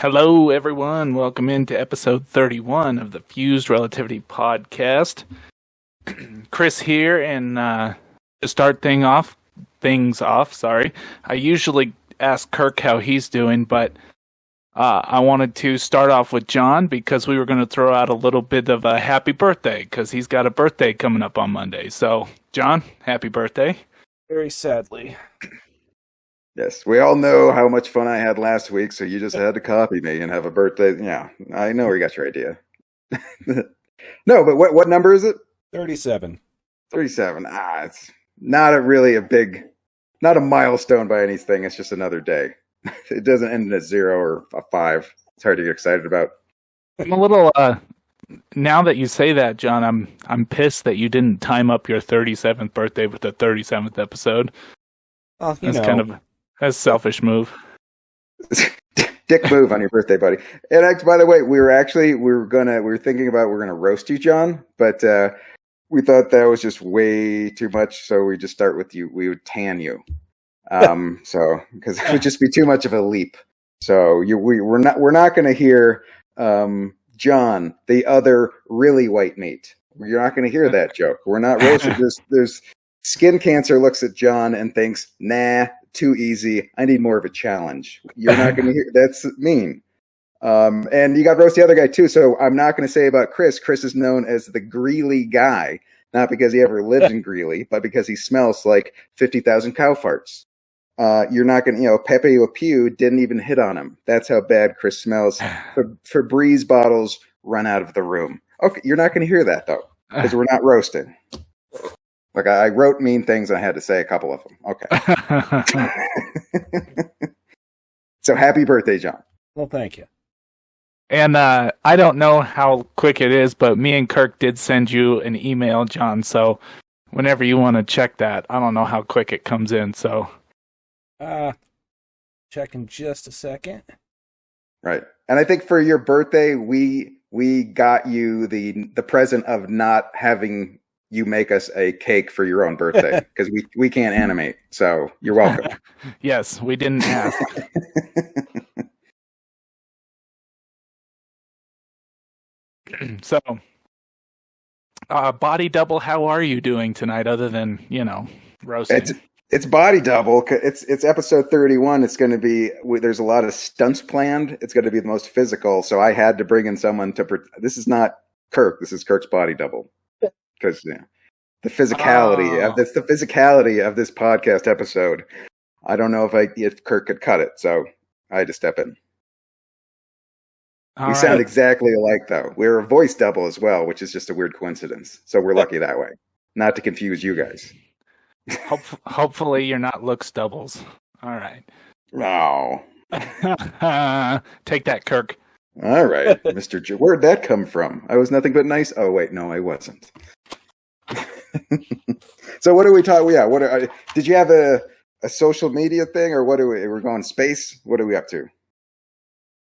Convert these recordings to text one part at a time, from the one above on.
Hello, everyone. Welcome into episode 31 of the Fuzed Relativity podcast. Chris here, and to start things off. Sorry, I usually ask Kirk how he's doing, but I wanted to start off with John because we were going to throw out a little bit of a happy birthday because he's got a birthday coming up on Monday. So, John, happy birthday! Very sadly. Yes, we all know how much fun I had last week, so you just had to copy me and have a birthday. Yeah, I know where you got your idea. No, but what number is it? 37. 37. It's not not a milestone by anything. It's just another day. It doesn't end in a 0 or a 5. It's hard to get excited about. I'm a little now that you say that, John, I'm pissed that you didn't time up your 37th birthday with the 37th episode. Well, That's kind of a selfish move. Dick move on your birthday, buddy. And by the way, we were thinking about we're gonna roast you, John, but we thought that was just way too much, so we just start with you. We would tan you, so because it would just be too much of a leap. So we're not gonna hear John, the other really white meat. You're not gonna hear that joke. We're not roasted. There's skin cancer looks at John and thinks, nah, too easy. I need more of a challenge. You're not going to hear. That's mean. And you got roast the other guy too. So I'm not going to say about Chris. Chris is known as the Greeley guy, not because he ever lived in Greeley, but because he smells like 50,000 cow farts. You're not going to, Pepe Le Pew didn't even hit on him. That's how bad Chris smells. Febreze bottles run out of the room. Okay, you're not going to hear that though, because we're not roasting. Like I wrote mean things and I had to say a couple of them. Okay. So happy birthday, John. Well, thank you. And I don't know how quick it is, but me and Kirk did send you an email, John. So whenever you want to check that, I don't know how quick it comes in. So check in just a second. Right. And I think for your birthday, we got you the present of not having you make us a cake for your own birthday because we can't animate. So you're welcome. Yes, we didn't ask. So, body double, how are you doing tonight other than, roasting? It's body double. It's episode 31. It's going to be, there's a lot of stunts planned. It's going to be the most physical. So I had to bring in someone this is not Kirk. This is Kirk's body double. Because, the physicality of this podcast episode. I don't know if Kirk could cut it, so I had to step in. We sound exactly alike, though. We're a voice double as well, which is just a weird coincidence. So we're lucky that way. Not to confuse you guys. Hopefully you're not looks doubles. All right. No. Take that, Kirk. All right, Mr. Where'd that come from? I was nothing but nice. Oh, wait, no, I wasn't. So what do we talk? Yeah, did you have a social media thing, or what? We're going space. What are we up to?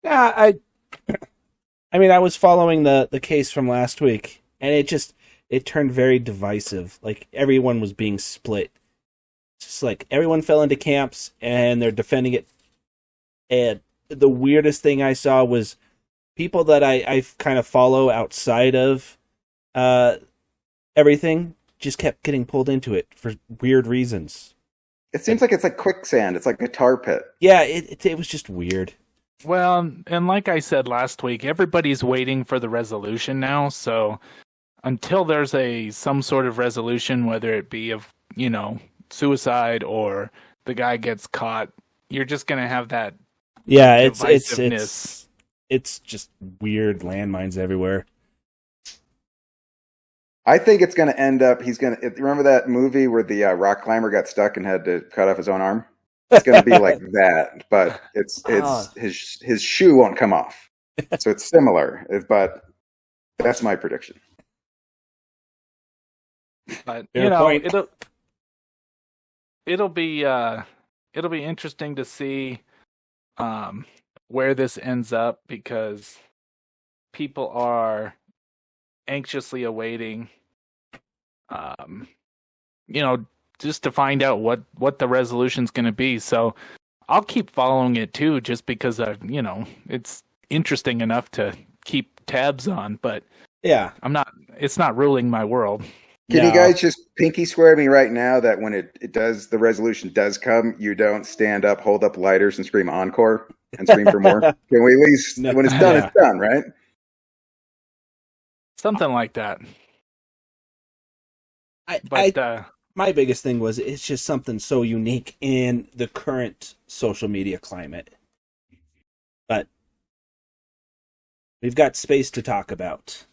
Yeah, I mean, I was following the case from last week, and it turned very divisive. Like everyone was being split. It's just like everyone fell into camps, and they're defending it. And the weirdest thing I saw was people that I kind of follow outside of everything just kept getting pulled into it for weird reasons. It seems like it's like quicksand. It's like a tar pit. Yeah, it was just weird. Well, and like I said last week, everybody's waiting for the resolution now. So until there's some sort of resolution, whether it be of, suicide or the guy gets caught, you're just going to have that. Yeah, it's just weird landmines everywhere. I think it's going to end up. Remember that movie where the rock climber got stuck and had to cut off his own arm? It's going to be like that, but his shoe won't come off. So it's similar, but that's my prediction. But it'll be interesting to see where this ends up because people are anxiously awaiting, just to find out what the resolution's going to be. So I'll keep following it too, just because it's interesting enough to keep tabs on. But Yeah. It's not ruling my world. Can No. you guys just pinky swear me right now that when it does, the resolution does come, you don't stand up, hold up lighters, and scream encore and scream for more? Can we at least, No. when it's done, Yeah. it's done, right? Something like that. My biggest thing was it's just something so unique in the current social media climate. But we've got space to talk about.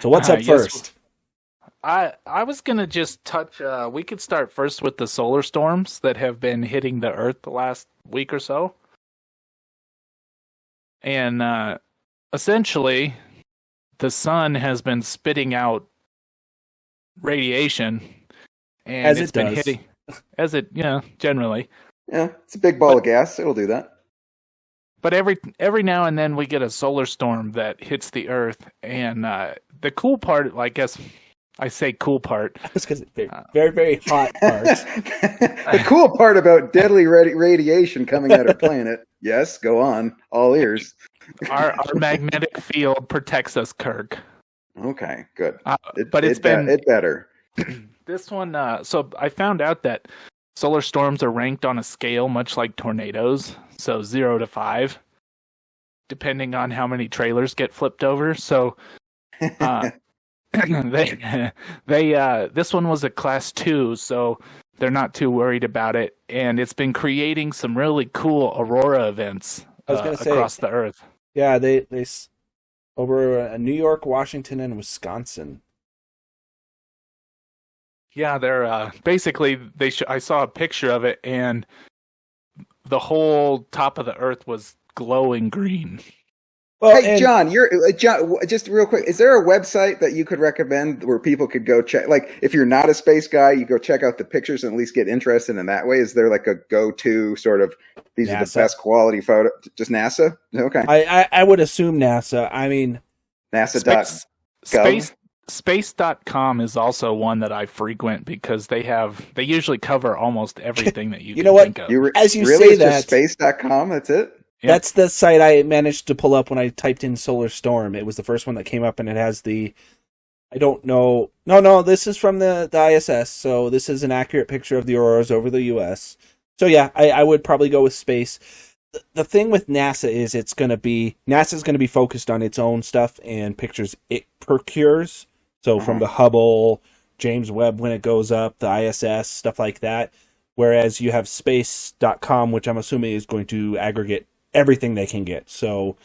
So what's up first? I was gonna just touch. We could start first with the solar storms that have been hitting the Earth the last week or so, and essentially, the sun has been spitting out radiation, and As it's it been does. hitting, as it generally. Yeah, it's a big ball of gas. It'll do that. But every now and then we get a solar storm that hits the Earth, and the cool part, I guess. I say cool part. That's because it's very, very hot part. The cool part about deadly radiation coming at our planet. Yes, go on. All ears. Our magnetic field protects us, Kirk. Okay, good. But it's been it better. This one. So I found out that solar storms are ranked on a scale much like tornadoes, so 0 to 5, depending on how many trailers get flipped over. So. This one was a class 2, so they're not too worried about it, and it's been creating some really cool aurora events across the Earth. Yeah, they over New York, Washington, and Wisconsin. Yeah, they're basically I saw a picture of it, and the whole top of the Earth was glowing green. Well, hey, John, John. Just real quick, is there a website that you could recommend where people could go check? Like, if you're not a space guy, you go check out the pictures and at least get interested in that way. Is there like a go-to sort of these are the best quality photo? Just NASA? Okay. I would assume NASA. I mean, NASA.gov. Space.com is also one that I frequent because they usually cover almost everything that you can think of. As you really? say that, just space.com. That's it. Yep. That's the site I managed to pull up when I typed in solar storm. It was the first one that came up, and it has I don't know. No, this is from the ISS, so this is an accurate picture of the auroras over the U.S. So yeah, I would probably go with space. The thing with NASA is NASA's going to be focused on its own stuff and pictures it procures. So from the Hubble, James Webb when it goes up, the ISS, stuff like that. Whereas you have space.com, which I'm assuming is going to aggregate everything they can get. So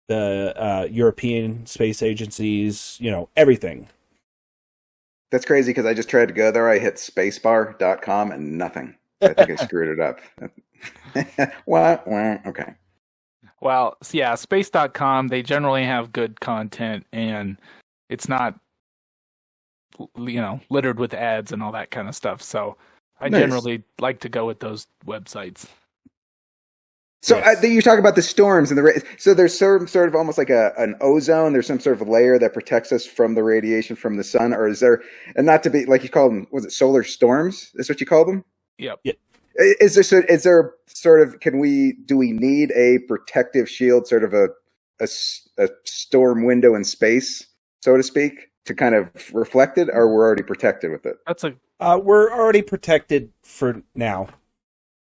the European space agencies, everything. That's crazy because I just tried to go there. I hit spacebar.com and nothing. I think I screwed it up. Okay. Well, yeah, space.com, they generally have good content, and it's not, littered with ads and all that kind of stuff. So I generally like to go with those websites. So you talk about the storms and so there's some sort of almost like an ozone. There's some sort of layer that protects us from the radiation from the sun, or is there? And not to be like you call them, was it solar storms? Is what you call them? Yep. Is there sort of do we need a protective shield, sort of a storm window in space, so to speak, to kind of reflect it, or we're already protected with it? We're already protected for now.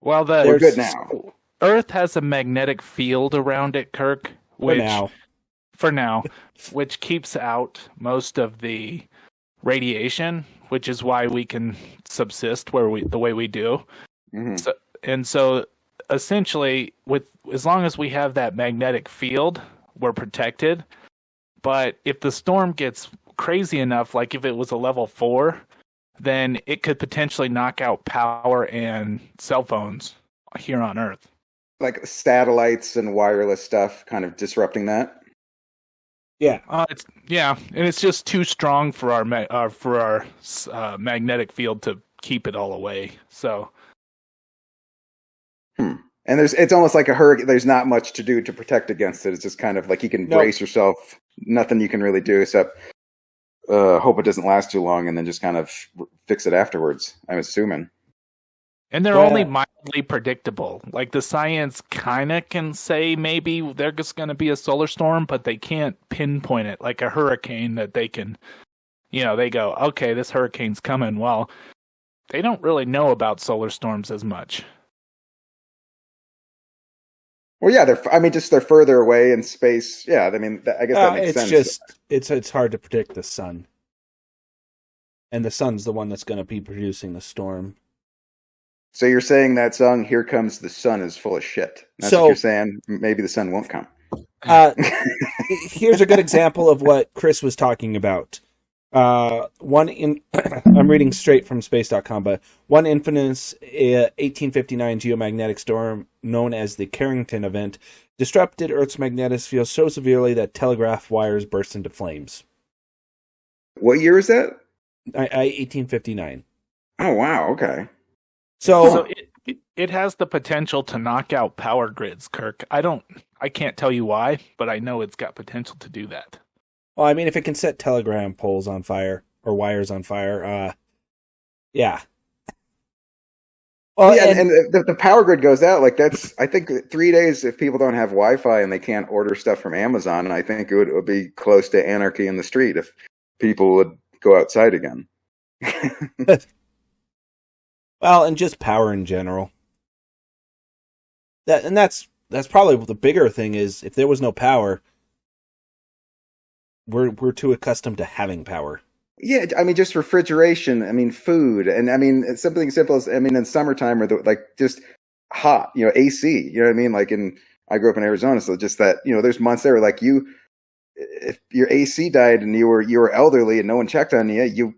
Well, we're good now. Earth has a magnetic field around it, Kirk. For now, which keeps out most of the radiation, which is why we can subsist the way we do. Mm-hmm. So essentially, as long as we have that magnetic field, we're protected. But if the storm gets crazy enough, like if it was a level 4, then it could potentially knock out power and cell phones here on Earth. Like satellites and wireless stuff, kind of disrupting that. Yeah, and it's just too strong for our magnetic field to keep it all away. So, and it's almost like a hurricane. There's not much to do to protect against it. It's just kind of like you can brace yourself. Nothing you can really do except hope it doesn't last too long, and then just kind of fix it afterwards. I'm assuming. And they're Well- only mildly predictable. Like the science kind of can say maybe there's going to be a solar storm, but they can't pinpoint it like a hurricane that they can, they go, okay, this hurricane's coming. Well, they don't really know about solar storms as much. Well, yeah, they're further away in space. Yeah, I mean, I guess that makes it's sense. just it's hard to predict the sun, and the sun's the one that's going to be producing the storm. So you're saying that song "Here Comes the Sun" is full of shit. That's So- what you're saying. Maybe the sun won't come. Here's a good example of what Chris was talking about. I'm reading straight from space.com, but one infamous 1859 geomagnetic storm known as the Carrington event disrupted Earth's magnetosphere so severely that telegraph wires burst into flames. What year is that? 1859. Oh wow, okay. So it has the potential to knock out power grids, Kirk. I can't tell you why, but I know it's got potential to do that. well, I mean, if it can set telegram poles on fire or wires on fire, yeah. Well, Yeah, and the power grid goes out. Like that's, I think 3 days if people don't have Wi-Fi and they can't order stuff from Amazon. I think it would be close to anarchy in the street if people would go outside again. well, and just power in general. That's probably the bigger thing is if there was no power, we're too accustomed to having power. Yeah, I mean, just refrigeration. I mean, food, and I mean, it's something simple as in summertime or just hot. AC. You know what I mean? I grew up in Arizona, so just that. There's months there like if your AC died and you were elderly and no one checked on you,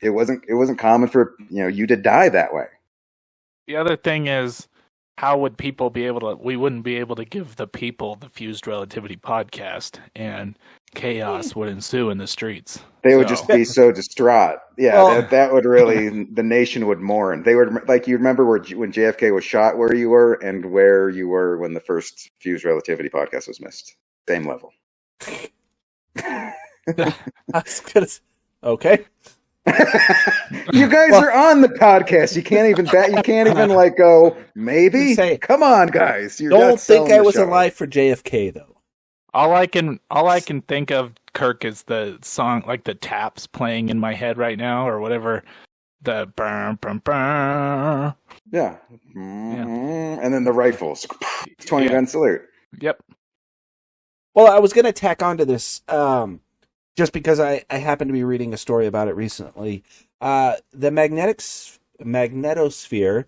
it wasn't common for you to die that way. The other thing is, how would people be able to? We wouldn't be able to give the people the Fuzed Relativity podcast, and chaos would ensue in the streets. They would just be so distraught. Yeah, Well- that would really, the nation would mourn. They would, you remember when JFK was shot, where you were and where you were when the first Fused Relativity podcast was missed. Same level. Okay. You guys are on the podcast. You can't even go, maybe? Say- Come on, guys. You're Don't not think selling I the was show. alive for JFK though. All I can think of, Kirk, is the song, like the taps playing in my head right now, or whatever. The burn, burn, burn. Yeah. Mm-hmm. And then the rifles. 20 gun salute. Yep. Well, I was going to tack onto this just because I happened to be reading a story about it recently. The magnetosphere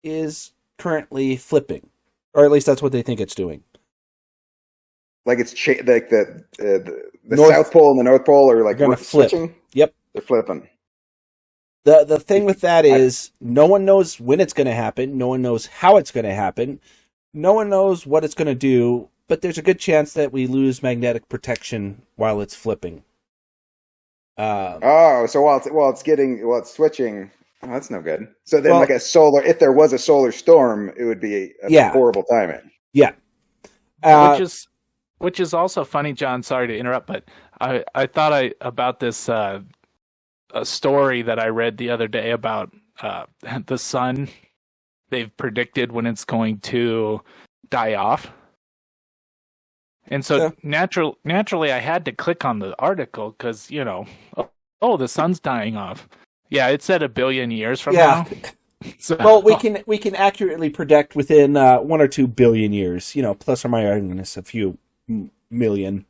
is currently flipping, or at least that's what they think it's doing. Like it's like the North- South Pole and the North Pole are like gonna flip. switching. Yep. They're flipping. The thing with that is no one knows when it's going to happen. No one knows how it's going to happen. No one knows what it's going to do, but there's a good chance that we lose magnetic protection while it's flipping. So while it's switching, that's no good. So then, Well- if there was a solar storm, it would be a horrible timing. Yeah. Which is also funny, John. Sorry to interrupt, but I thought about this a story that I read the other day about the sun. They've predicted when it's going to die off, and so naturally, I had to click on the article because the sun's dying off. Yeah, it said 1 billion years from now. So, Well, we can accurately predict within 1 or 2 billion years, plus or minus a few million.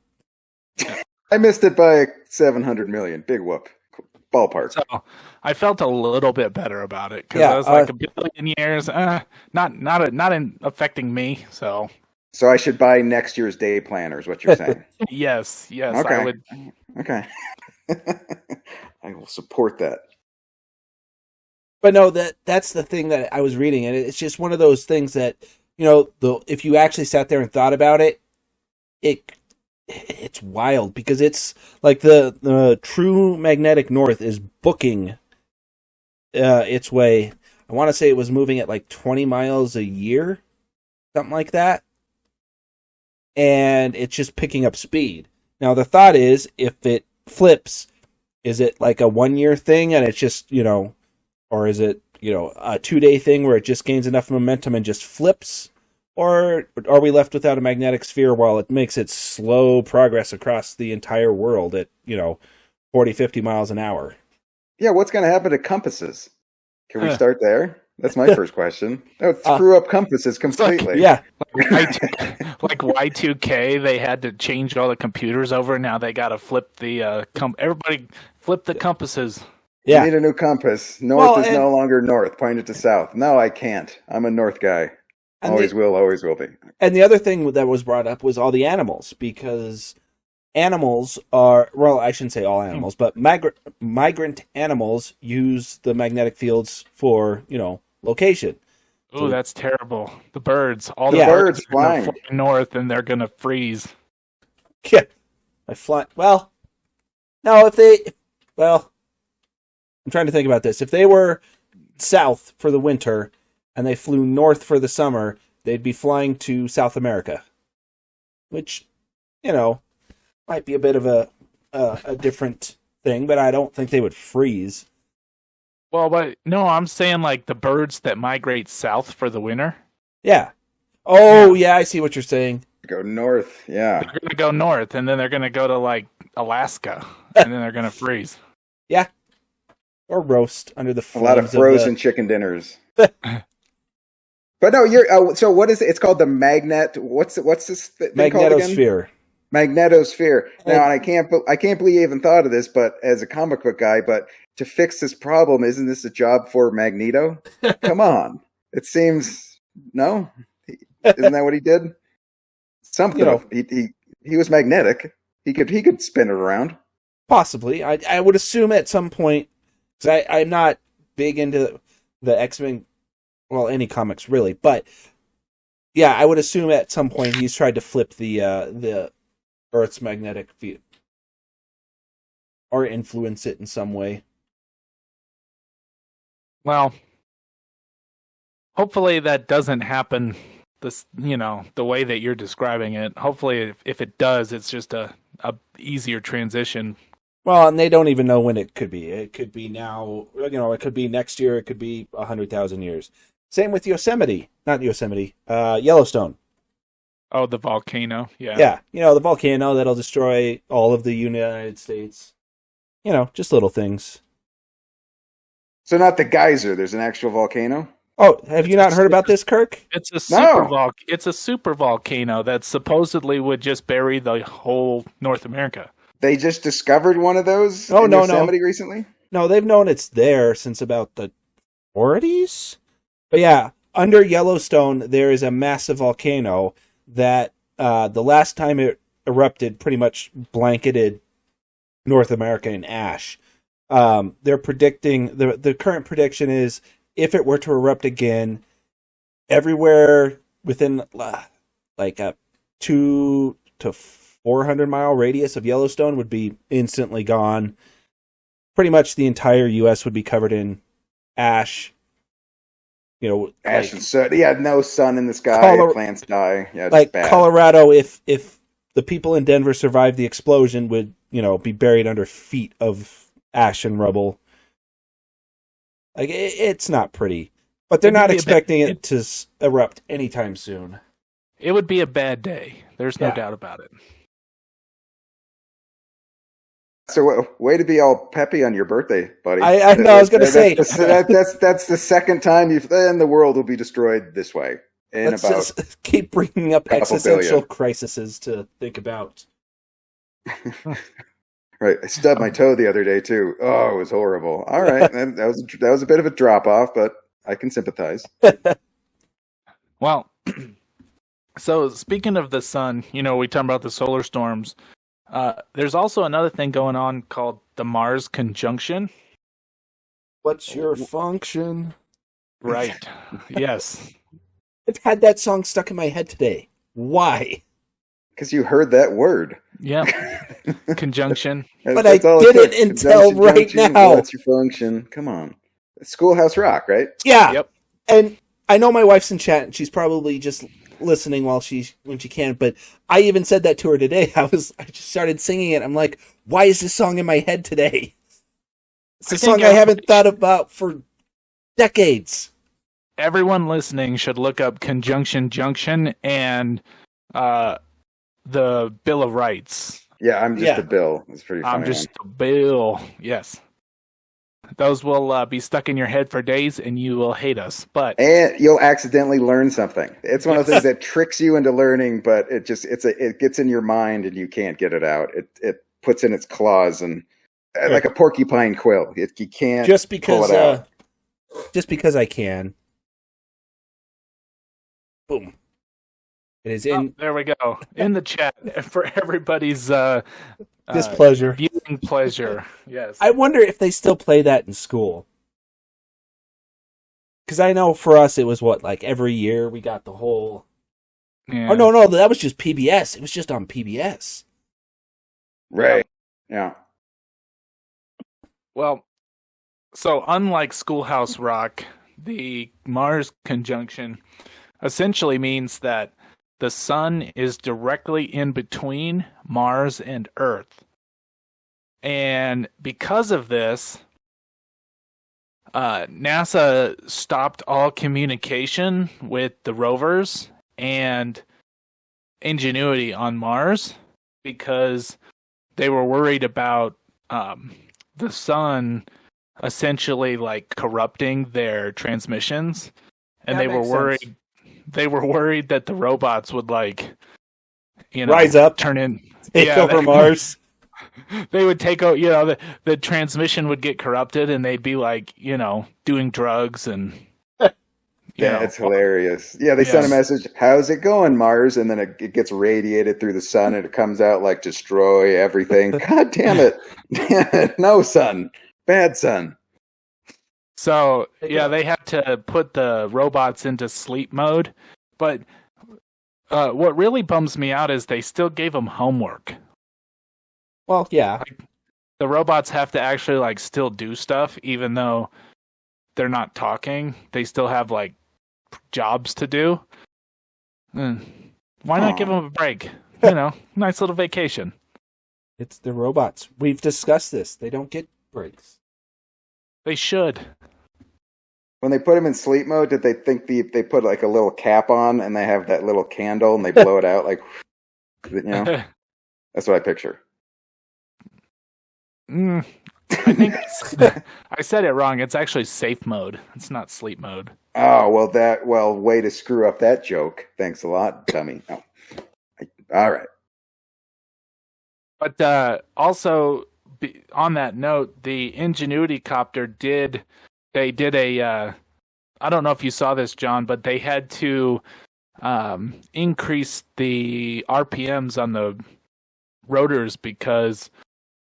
I missed it by 700 million. Big whoop. Ballpark. So I felt a little bit better about it because Yeah, I was like 1 billion years, not affecting me. So So I should buy next year's day planner, is what you're saying. yes, Okay. I would. Okay. I will support that. But no, that's the thing that I was reading, and it's just one of those things that if you actually sat there and thought about it, it's wild because it's like the true magnetic north is booking its way. I want to say it was moving at like 20 miles a year, something like that, and it's just picking up speed. Now the thought is, if it flips, is it like a 1 year thing and it's just or is it a 2-day thing where it just gains enough momentum and just flips? Or are we left without a magnetic sphere while it makes its slow progress across the entire world at, 40, 50 miles an hour? Yeah, what's going to happen to compasses? Can we start there? That's my first question. That would screw up compasses completely. Yeah. Like Y2K, they had to change all the computers over. Now they got to flip the everybody flip the compasses. Yeah. You need a new compass. North is no longer north. Point it to south. No, I can't. I'm a north guy. Always will be. And the other thing that was brought up was all the animals, because animals are, well, I shouldn't say all animals, but migrant animals use the magnetic fields for, location. Oh, that's terrible. The birds. All the birds flying north, and they're going to freeze. Yeah. Well, no, I'm trying to think about this. If they were south for the winter and they flew north for the summer, they'd be flying to South America, which, might be a bit of a different thing, but I don't think they would freeze. Well, but no, I'm saying like the birds that migrate south for the winter. Yeah. Oh, yeah, I see what you're saying. Go north, yeah. They're going to go north, and then they're going to go to like Alaska, and then they're going to freeze. Yeah. Or roast under the flames. A lot of frozen chicken dinners. But no, so what is it? It's called the magnet. What's this thing called again? Magnetosphere. Magnetosphere. Now, and I can't believe you even thought of this, but as a comic book guy, but to fix this problem, isn't this a job for Magneto? Come on, it seems no. Isn't that what he did? Something. He was magnetic. He could spin it around. Possibly, I would assume at some point, because I'm not big into the X-Men. Well, any comics really, but yeah, I would assume at some point he's tried to flip the Earth's magnetic field or influence it in some way. Well, hopefully that doesn't happen. The way that you're describing it. Hopefully, if it does, it's just a easier transition. Well, and they don't even know when it could be. It could be now. It could be next year. It could be 100,000 years. Same with Yellowstone. Oh, the volcano. Yeah. Yeah. The volcano that'll destroy all of the United States. Just little things. So not the geyser. There's an actual volcano. Oh, have you not heard about this, Kirk? It's a super volcano that supposedly would just bury the whole North America. They just discovered one of those in Yosemite recently? No, they've known it's there since about the 40s. But yeah, under Yellowstone, there is a massive volcano that the last time it erupted pretty much blanketed North America in ash. They're predicting, the current prediction is if it were to erupt again, everywhere within like a 200 to 400 mile radius of Yellowstone would be instantly gone. Pretty much the entire U.S. would be covered in ash. Ash and sun. Yeah, no sun in the sky. Plants die. Yeah, like bad. Colorado, if the people in Denver survived the explosion, would be buried under feet of ash and rubble. Like it's not pretty, but they're not expecting it to erupt anytime soon. It would be a bad day. There's no doubt about it. So, way to be all peppy on your birthday, buddy. I know. I was going to say that's the second time then the world will be destroyed this way. Let's just keep bringing up existential crises to think about. Right, I stubbed my toe the other day too. Oh, it was horrible. All right, that was a bit of a drop off, but I can sympathize. Well, so speaking of the sun, we talk about the solar storms. There's also another thing going on called the Mars conjunction. What's your function? Right. Yes. I've had that song stuck in my head today. Why? Because you heard that word. Yeah. Conjunction. But I didn't until right now. What's your function? Come on. It's Schoolhouse Rock, right? Yeah. Yep. And I know my wife's in chat and she's probably just listening when she can, but I even said that to her today. I just started singing it. I'm like, why is this song in my head today? It's a song I haven't thought about for Decades. Everyone listening should look up conjunction junction and the Bill of Rights. Yeah, I'm just a bill. It's pretty funny. I'm just a bill. Yes. Those will be stuck in your head for days, and you will hate us. And you'll accidentally learn something. It's one of those things that tricks you into learning, but it gets in your mind, and you can't get it out. It puts in its claws and like a porcupine quill. You can't just because pull it out. Just because I can. Boom. It is in. There we go. In the chat for everybody's displeasure. Viewing pleasure. Yes. I wonder if they still play that in school. Because I know for us it was like every year we got the whole. Yeah. Oh no, that was just PBS. It was just on PBS. Right. Yeah. Well, so unlike Schoolhouse Rock, the Mars conjunction essentially means that the sun is directly in between Mars and Earth. And because of this, NASA stopped all communication with the rovers and Ingenuity on Mars because they were worried about the sun essentially like corrupting their transmissions, and they were worried. Sense. They were worried that the robots would rise up, turn in, take over Mars. They would take out, the transmission would get corrupted, and they'd be doing drugs and. It's hilarious. Yeah, they send a message, how's it going, Mars? And then it gets radiated through the sun, and it comes out like, destroy everything. God damn it. No, sun. Bad sun. So, they had to put the robots into sleep mode. But what really bums me out is they still gave them homework. Well, yeah. The robots have to actually, still do stuff, even though they're not talking. They still have, jobs to do. Why not give them a break? Nice little vacation. It's the robots. We've discussed this. They don't get breaks. They should. When they put them in sleep mode, did they think they put a little cap on and they have that little candle and they blow it out That's what I picture. I think I said it wrong. It's actually safe mode. It's not sleep mode. Oh, way to screw up that joke. Thanks a lot, dummy. Oh. All right. But also, on that note, the Ingenuity copter did a, I don't know if you saw this, John, but they had to increase the RPMs on the rotors because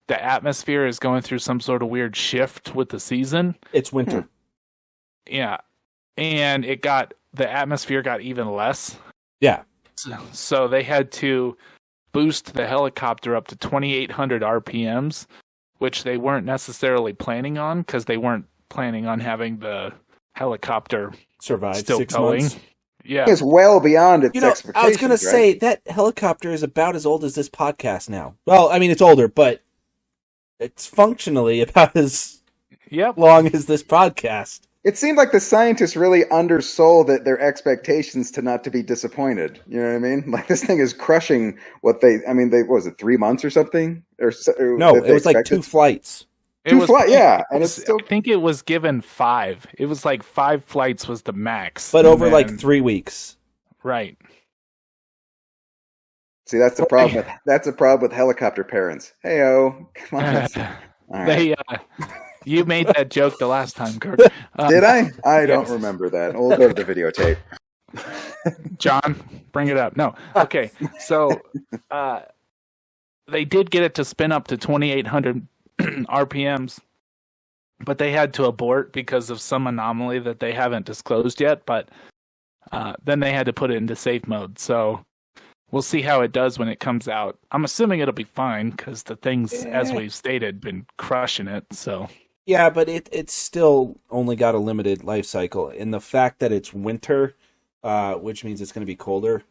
the atmosphere is going through some sort of weird shift with the season. It's winter. Yeah. And the atmosphere got even less. Yeah. So they had to boost the helicopter up to 2,800 RPMs, which they weren't necessarily planning on because they weren't planning on having the helicopter survive still 6 going. months. Yeah. It's well beyond its expectations. I was going to say that helicopter is about as old as this podcast now. Well, I mean, it's older, but it's functionally about as long as this podcast. It seemed like the scientists really undersold their expectations to not to be disappointed. You know what I mean? This thing is crushing what what was it, 3 months or something? No, it was expected? 2 flights. Yeah. And I think it was given 5. It was 5 flights was the max. But over 3 weeks. Right. See, that's the problem. That's the problem with helicopter parents. Hey-o, come on. Right. You made that joke the last time, Kirk. Did I? I don't remember that. We'll go to the videotape. John, bring it up. No. Okay. So they did get it to spin up to 2,800 RPMs, but they had to abort because of some anomaly that they haven't disclosed yet. But then they had to put it into safe mode. So we'll see how it does when it comes out. I'm assuming it'll be fine because the things, as we've stated, been crushing it. So yeah, but it's still only got a limited life cycle. And the fact that it's winter, which means it's going to be colder,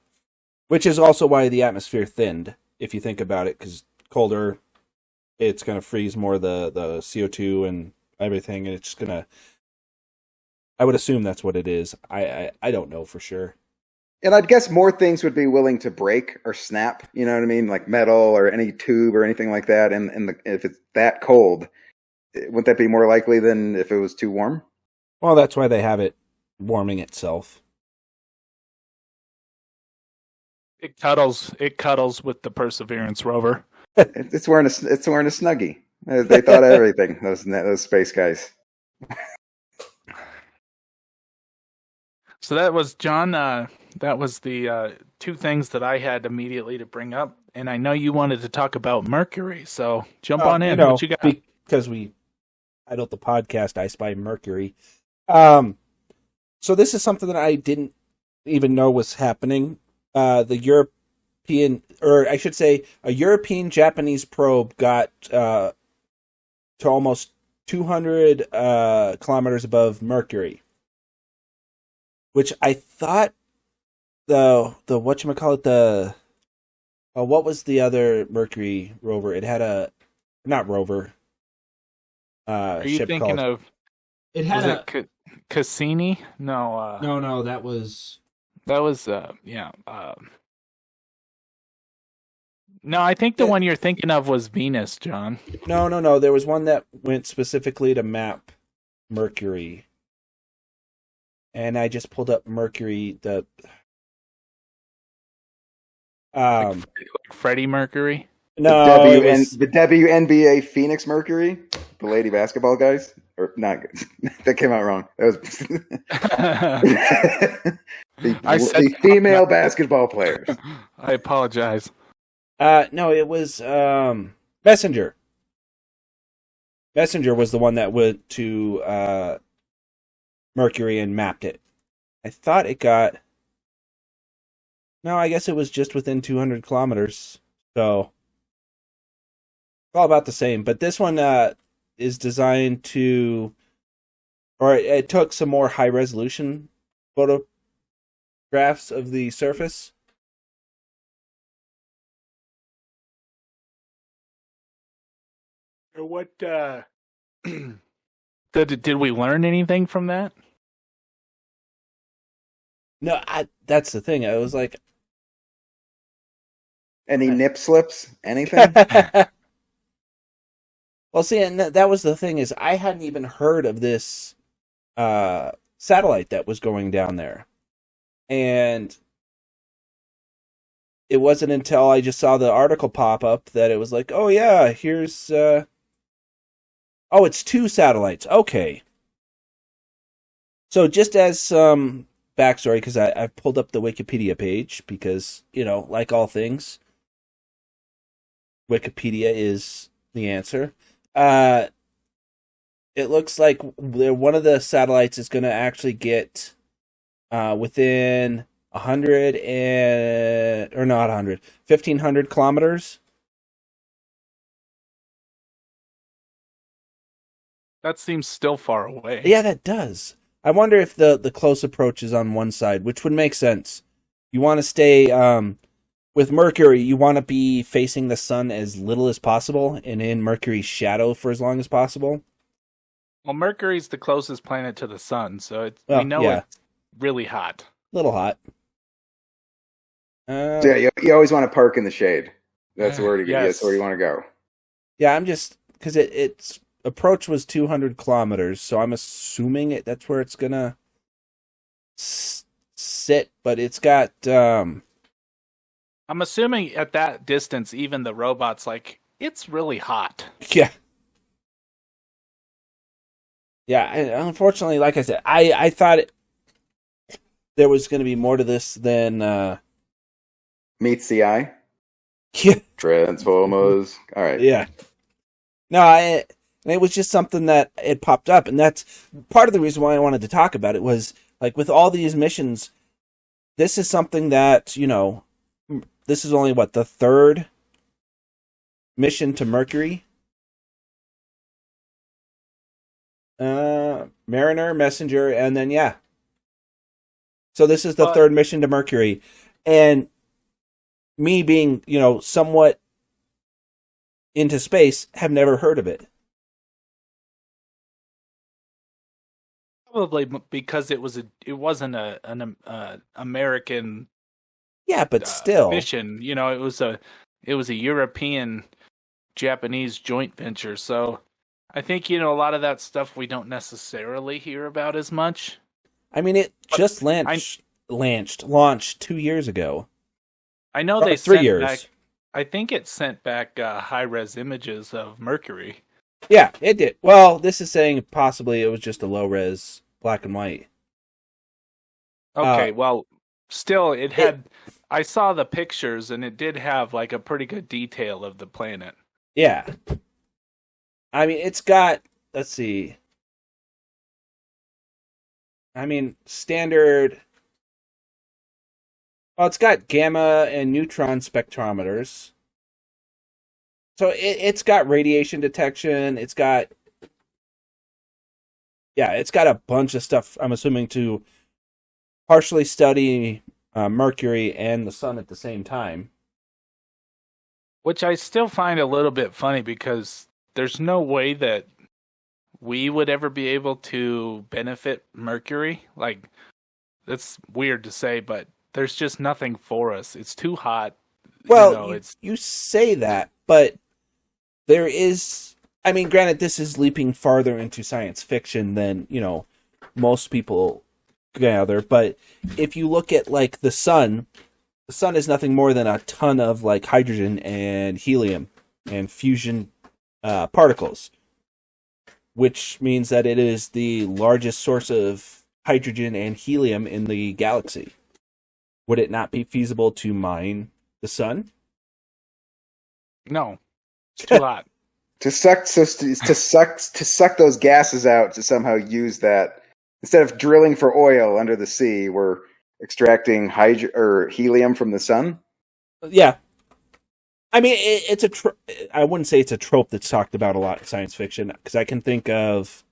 which is also why the atmosphere thinned, if you think about it, because colder, it's going to freeze more the CO2 and everything, and it's just going to I would assume that's what it is. I don't know for sure. And I'd guess more things would be willing to break or snap. You know what I mean? Like metal or any tube or anything like that. And if it's that cold, wouldn't that be more likely than if it was too warm? Well, that's why they have it warming itself. It cuddles with the Perseverance rover. It's wearing a snuggie. They thought of everything. Those space guys. So that was John. That was the two things that I had immediately to bring up, and I know you wanted to talk about Mercury. So jump on in. What you got? Because we titled the podcast "I Spy Mercury." So this is something that I didn't even know was happening. The European, or I should say, a European-Japanese probe got to almost 200 kilometers above Mercury, which I thought the whatchamacallit, what was the other Mercury rover? It had a, not rover. Are you ship thinking called, of? It had Was it Cassini? No. No, that was. That was yeah. No, I think the one you're thinking of was Venus, John. No. There was one that went specifically to map Mercury, and I just pulled up Mercury. Like Freddie Mercury. No, the WNBA Phoenix Mercury, the lady basketball guys. Or not good. That came out wrong. That was the female basketball players. I apologize. No, it was Messenger. Messenger was the one that went to Mercury and mapped it. I thought it got. No, I guess it was just within 200 kilometers. So all about the same. But this one is designed to, or it took some more high resolution photographs of the surface. What did we learn anything from that? No, that's the thing. I was like, any nip slips? Anything? Well, see, and that was the thing, is I hadn't even heard of this satellite that was going down there. And it wasn't until I just saw the article pop up that it was like, oh yeah, here's... oh, it's 2 satellites. Okay. So just as some backstory, because I pulled up the Wikipedia page, because, like all things, Wikipedia is the answer. It looks like one of the satellites is going to actually get within 1,500 kilometers. That seems still far away. Yeah, that does. I wonder if the close approach is on one side, which would make sense. You want to stay with Mercury, you want to be facing the sun as little as possible and in Mercury's shadow for as long as possible. Well, Mercury's the closest planet to the sun, so we know it's really hot. Little hot. Yeah, you always want to park in the shade. That's where you yes. That's where you want to go. Yeah, I'm just because its approach was 200 kilometers, so I'm assuming that's where it's gonna sit. But it's got. I'm assuming at that distance, even the robot's like, it's really hot. Yeah. Yeah, unfortunately, like I said, I thought there was going to be more to this than... Meets the eye? Yeah. Transformers. All right. Yeah. No, it was just something that it popped up, and that's part of the reason why I wanted to talk about it was, like, with all these missions, this is something that, this is only, the 3rd mission to Mercury? Mariner, Messenger, and then, yeah. So this is the 3rd mission to Mercury. And me being, somewhat into space, have never heard of it. Probably because it wasn't an American Yeah, but still. mission. You know, it was a European Japanese joint venture. So I think, you know, a lot of that stuff we don't necessarily hear about as much. I mean, it But just launched 2 years ago. I know Or they 3 sent years. back. I think it sent back high-res images of Mercury. Yeah, it did. Well, this is saying possibly it was just a low-res black and white. Okay, well, still, it had. I saw the pictures, and it did have like a pretty good detail of the planet. Yeah. I mean, it's got, let's see. I mean, standard. Well, it's got gamma and neutron spectrometers. So it's got radiation detection. It's got a bunch of stuff, I'm assuming, to partially study Mercury and the sun at the same time. Which I still find a little bit funny because there's no way that we would ever be able to benefit Mercury. Like, that's weird to say, but there's just nothing for us. It's too hot. Well, you say that, but there is. I mean, granted, this is leaping farther into science fiction than, you know, most people gather. But if you look at, like, the sun is nothing more than a ton of, like, hydrogen and helium and fusion particles, which means that it is the largest source of hydrogen and helium in the galaxy. Would it not be feasible to mine the sun? No, it's too hot. To suck those gases out, to somehow use that, instead of drilling for oil under the sea, we're extracting helium from the sun. Yeah, I mean, it's I wouldn't say it's a trope that's talked about a lot in science fiction, because I can think of,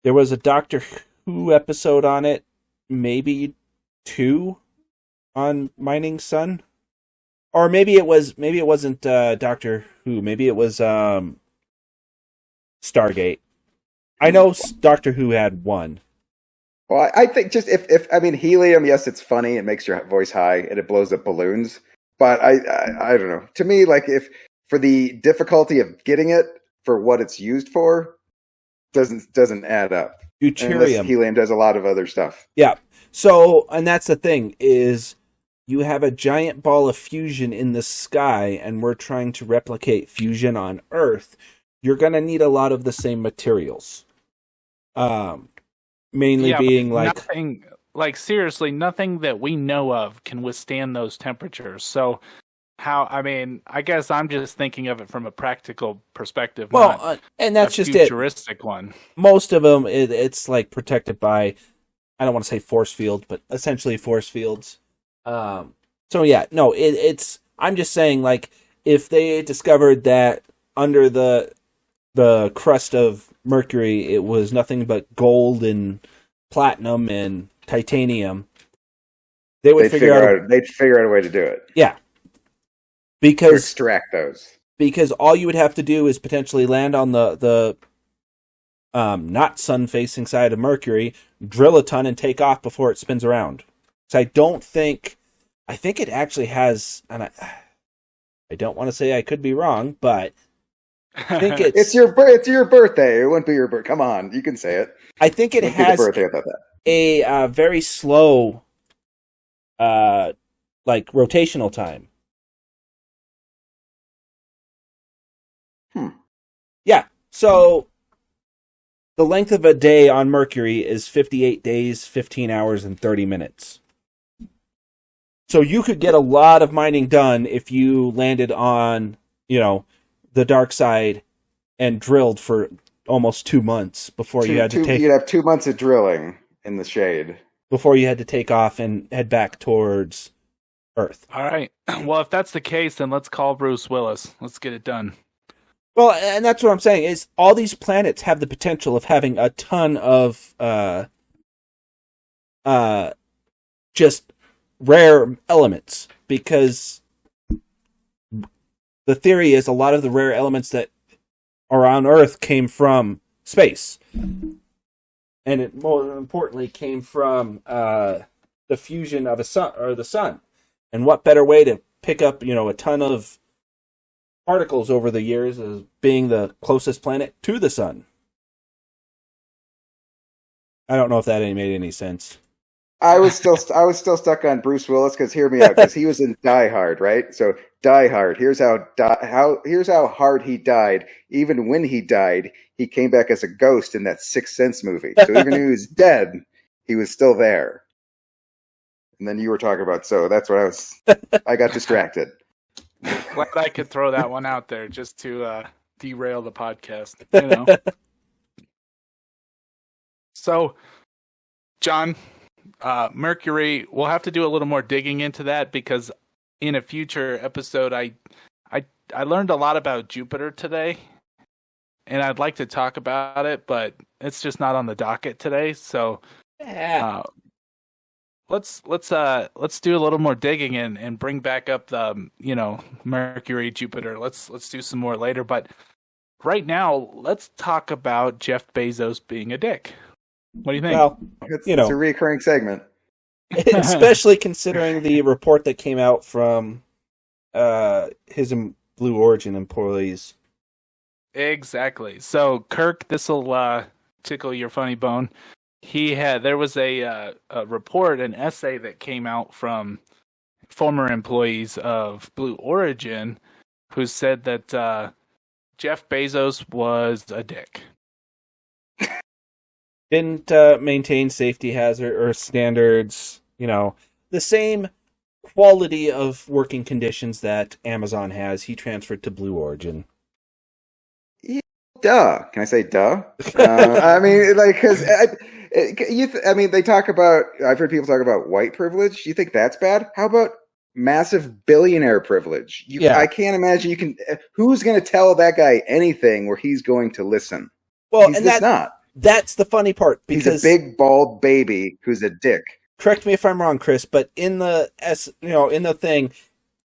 there was a Doctor Who episode on it, maybe 2, on mining sun. Or maybe it wasn't Doctor Who. Maybe it was Stargate. I know Doctor Who had one. Well, I think just if I mean, helium, yes, it's funny. It makes your voice high and it blows up balloons. But I don't know. To me, like, if for the difficulty of getting it for what it's used for, doesn't add up. Deuterium. Unless helium does a lot of other stuff. Yeah. So, and that's the thing is, you have a giant ball of fusion in the sky, and we're trying to replicate fusion on Earth. You're going to need a lot of the same materials. Mainly being like... Nothing, like, seriously, nothing that we know of can withstand those temperatures. So, I guess I'm just thinking of it from a practical perspective. Well, and that's just futuristic one. Most of them, it's like protected by, I don't want to say force field, but essentially force fields. So yeah, no, it's. I'm just saying, like, if they discovered that under the crust of Mercury it was nothing but gold and platinum and titanium, they'd figure out a way to do it. Yeah, because to extract those. Because all you would have to do is potentially land on the not sun facing side of Mercury, drill a ton, and take off before it spins around. So I think it actually has, and I don't want to say I could be wrong, but I think it's your birthday. It wouldn't be your birthday. Come on, you can say it. I think it has a very slow, like, rotational time. Yeah, so the length of a day on Mercury is 58 days, 15 hours, and 30 minutes. So you could get a lot of mining done if you landed on, you know, the dark side and drilled for almost 2 months before you had to take... You'd have 2 months of drilling in the shade. Before you had to take off and head back towards Earth. All right. Well, if that's the case, then let's call Bruce Willis. Let's get it done. Well, and that's what I'm saying, is all these planets have the potential of having a ton of just rare elements, because the theory is a lot of the rare elements that are on Earth came from space. and it more importantly came from the fusion of the sun. And what better way to pick up, a ton of particles over the years as being the closest planet to the sun? I don't know if that made any sense. I was still stuck on Bruce Willis because hear me out, because he was in Die Hard, right? So Die Hard. Here's how hard he died. Even when he died, he came back as a ghost in that Sixth Sense movie. So even when he was dead, he was still there. And then you were talking about, so that's what I got distracted. Glad I could throw that one out there just to derail the podcast. So, John, Mercury, we'll have to do a little more digging into that because in a future episode, I learned a lot about Jupiter today, and I'd like to talk about it, but it's just not on the docket today. So, let's do a little more digging and bring back up the Mercury, Jupiter. Let's do some more later, but right now let's talk about Jeff Bezos being a dick. What do you think? Well, it's a recurring segment, especially considering the report that came out from his Blue Origin employees. Exactly. So Kirk, this will tickle your funny bone. There was a report, an essay that came out from former employees of Blue Origin who said that Jeff Bezos was a dick. Didn't maintain safety hazard or standards, the same quality of working conditions that Amazon has. He transferred to Blue Origin. Duh. Can I say duh? I mean, because they talk about. I've heard people talk about white privilege. You think that's bad? How about massive billionaire privilege? I can't imagine you can. Who's going to tell that guy anything where he's going to listen? Well, he's just not. That's the funny part, because he's a big bald baby who's a dick. Correct me if I'm wrong, Chris, but in the in the thing,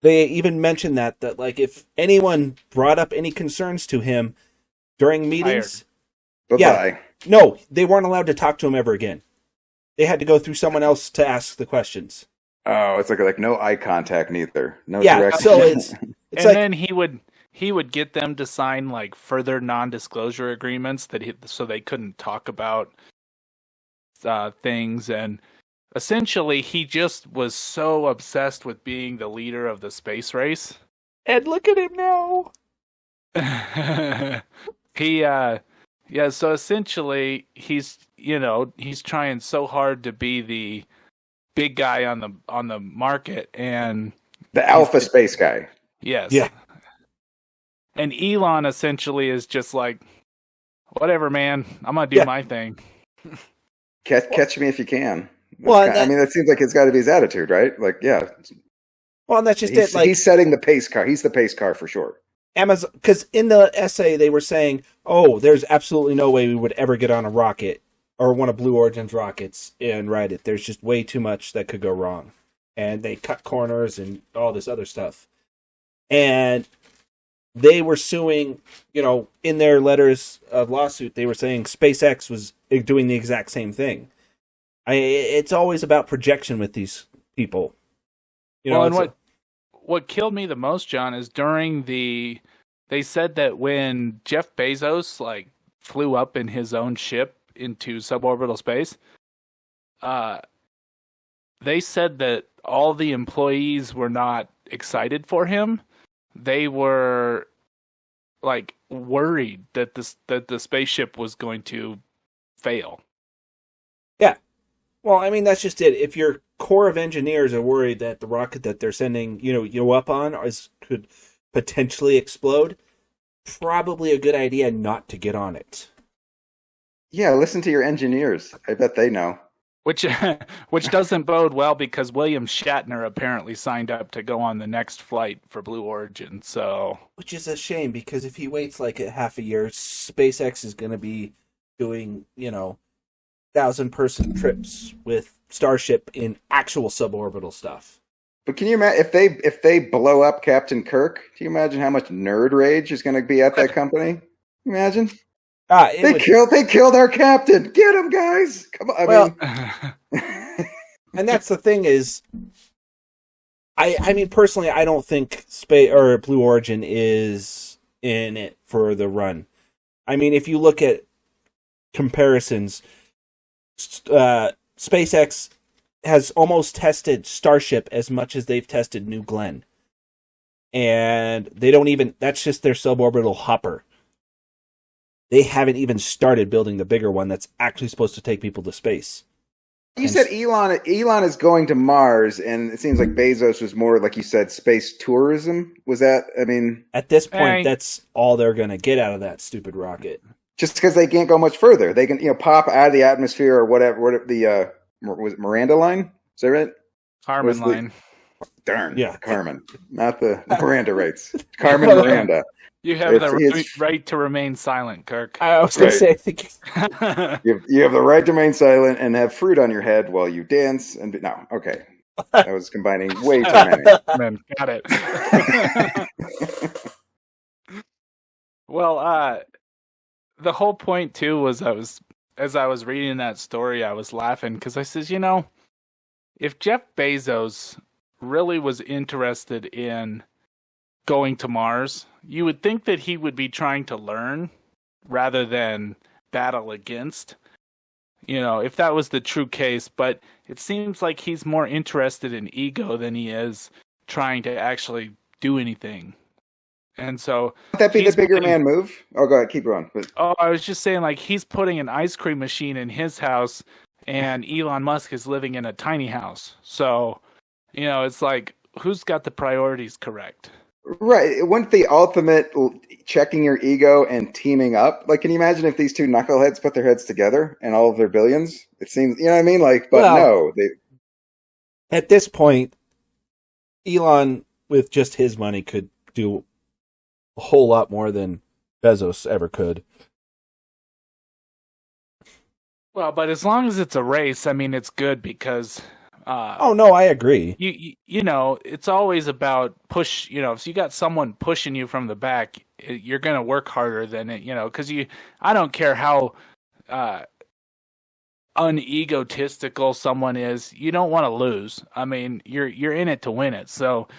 they even mentioned that like if anyone brought up any concerns to him during meetings, bye-bye. No, they weren't allowed to talk to him ever again. They had to go through someone else to ask the questions. Oh, it's like no eye contact, neither. No direct. So it's then he would get them to sign like further non-disclosure agreements so they couldn't talk about things, and essentially he just was so obsessed with being the leader of the space race. And look at him now. So essentially he's trying so hard to be the big guy on the market and the alpha space guy. Yes. Yeah. And Elon essentially is just like, whatever, man. I'm gonna do my thing. Catch me if you can. That seems like it's got to be his attitude, right? Like, yeah. Well, and that's just it. Like, he's setting the pace car. He's the pace car for sure. Amazon, because in the essay they were saying, "Oh, there's absolutely no way we would ever get on a rocket or one of Blue Origin's rockets and ride it. There's just way too much that could go wrong." And they cut corners and all this other stuff. And they were suing, in their letters of lawsuit, they were saying SpaceX was doing the exact same thing. It's always about projection with these people. What killed me the most, John, is they said that when Jeff Bezos flew up in his own ship into suborbital space, they said that all the employees were not excited for him. They were worried that the spaceship was going to fail. Yeah. Well, that's just it. If your core of engineers are worried that the rocket that they're sending, you up on could potentially explode, probably a good idea not to get on it. Yeah, listen to your engineers. I bet they know. Which doesn't bode well because William Shatner apparently signed up to go on the next flight for Blue Origin. So, which is a shame because if he waits a half a year, SpaceX is going to be doing 1,000-person trips with Starship in actual suborbital stuff. But can you imagine if they blow up Captain Kirk? Do you imagine how much nerd rage is going to be at that company? Imagine. They killed our captain. Get him, guys! Come on. And that's the thing is, I mean, personally, I don't think Space or Blue Origin is in it for the run. I mean, if you look at comparisons, SpaceX has almost tested Starship as much as they've tested New Glenn. And they don't even, that's just their suborbital hopper. They haven't even started building the bigger one that's actually supposed to take people to space. You said Elon is going to Mars, and it seems like Bezos was more, like you said, space tourism. Was that, I mean... At this point, that's all they're going to get out of that stupid rocket. Just because they can't go much further. They can, pop out of the atmosphere or whatever the, was it Miranda line? Is that right? Carmen line. Darn. Yeah. Carmen. Not the Miranda rates. Carmen Miranda. You have the right to remain silent, Kirk. I was going to say, I think... you have the right to remain silent and have fruit on your head while you dance. No, okay. I was combining way too many. Man, got it. Well, the whole point, too, was as I was reading that story, I was laughing because I says, if Jeff Bezos really was interested in going to Mars, you would think that he would be trying to learn rather than battle against, if that was the true case. But it seems like he's more interested in ego than he is trying to actually do anything. And so... Would that be the bigger man move? Oh, go ahead, keep going. Oh, I was just saying, like, he's putting an ice cream machine in his house, and Elon Musk is living in a tiny house. So, it's like, who's got the priorities correct? Right. Wouldn't the ultimate checking your ego and teaming up? Like, can you imagine if these two knuckleheads put their heads together and all of their billions? It seems, you know what I mean? Like, but no. At this point, Elon, with just his money, could do a whole lot more than Bezos ever could. Well, but as long as it's a race, I mean, it's good because... oh, no, I agree. It's always about push, if you got someone pushing you from the back, you're going to work harder than it, because I don't care how unegotistical someone is, you don't want to lose. I mean, you're in it to win it. So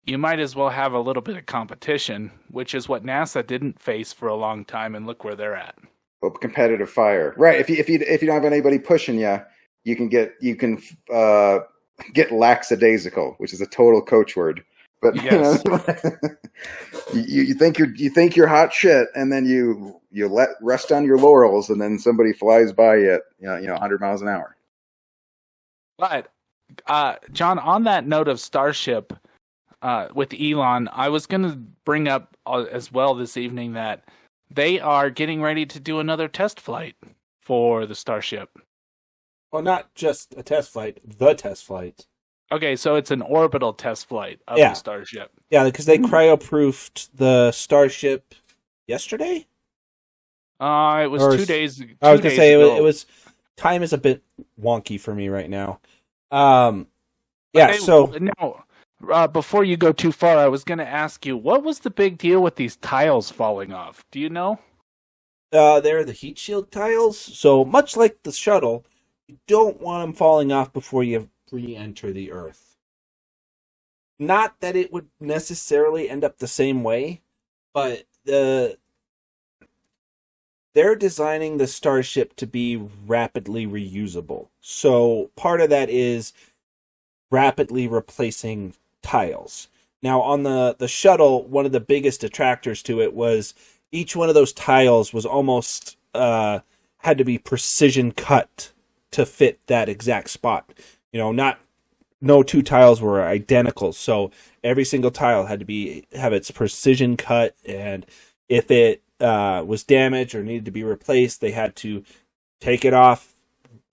you might as well have a little bit of competition, which is what NASA didn't face for a long time. And look where they're at. Well, competitive fire. Right. If you don't have anybody pushing you, you can get lackadaisical, which is a total coach word. But yes. you think you're hot shit, and then you let rest on your laurels, and then somebody flies by you at 100 miles an hour. But John, on that note of Starship with Elon, I was going to bring up as well this evening that they are getting ready to do another test flight for the Starship. Well, not just a test flight, the test flight. Okay, so it's an orbital test flight of the Starship. Yeah, because they cryoproofed the Starship yesterday? It was 2 days. I was going to say, it was... Time is a bit wonky for me right now. Before you go too far, I was going to ask you, what was the big deal with these tiles falling off? Do you know? They're the heat shield tiles, so much like the shuttle... You don't want them falling off before you re-enter the Earth. Not that it would necessarily end up the same way, but they're designing the Starship to be rapidly reusable. So part of that is rapidly replacing tiles. Now on the shuttle, one of the biggest detractors to it was each one of those tiles was almost had to be precision cut to fit that exact spot. No two tiles were identical, so every single tile had to have its precision cut, and if it was damaged or needed to be replaced, they had to take it off,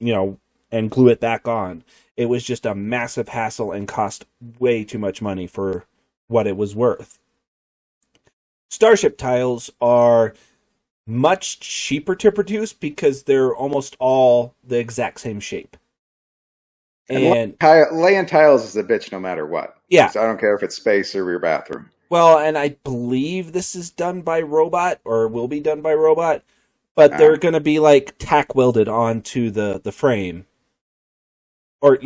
and glue it back on. It was just a massive hassle and cost way too much money for what it was worth. Starship tiles are much cheaper to produce because they're almost all the exact same shape. And laying tiles is a bitch no matter what. Yeah. So I don't care if it's space or your bathroom. Well, and I believe this is done by robot or will be done by robot, but they're going to be like tack welded onto the frame, or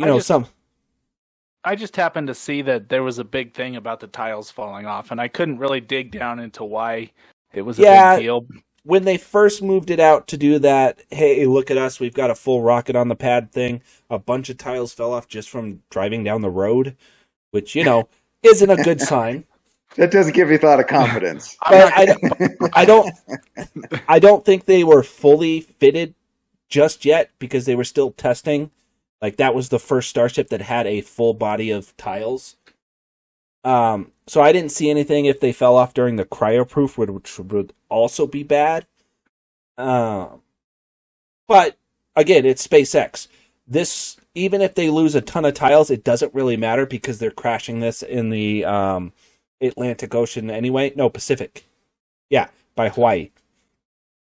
I just happened to see that there was a big thing about the tiles falling off, and I couldn't really dig down into why it was a big deal. When they first moved it out to do that, hey, look at us, we've got a full rocket on the pad thing, a bunch of tiles fell off just from driving down the road, which, isn't a good sign. That doesn't give you a lot of confidence. But I don't think they were fully fitted just yet because they were still testing. Like, that was the first Starship that had a full body of tiles. So I didn't see anything if they fell off during the cryoproof, which would also be bad. But, again, it's SpaceX. This, even if they lose a ton of tiles, it doesn't really matter because they're crashing this in the Atlantic Ocean anyway. No, Pacific. Yeah, by Hawaii.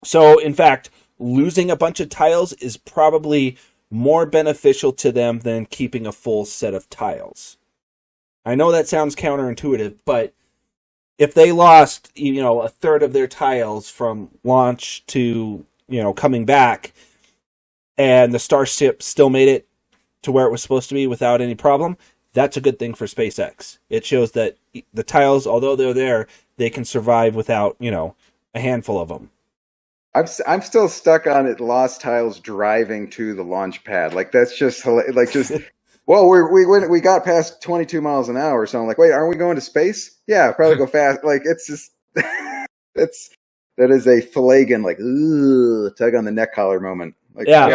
So, in fact, losing a bunch of tiles is probably more beneficial to them than keeping a full set of tiles. I know that sounds counterintuitive, but if they lost, a third of their tiles from launch to, coming back, and the Starship still made it to where it was supposed to be without any problem, that's a good thing for SpaceX. It shows that the tiles, although they're there, they can survive without, a handful of them. I'm still stuck on it. Lost tiles driving to the launch pad. Like, that's just well, we got past 22 miles an hour, so I'm like, wait, aren't we going to space? Yeah, probably go fast. Like, it's just that is a Flagan tug on the neck collar moment. Like, yeah, you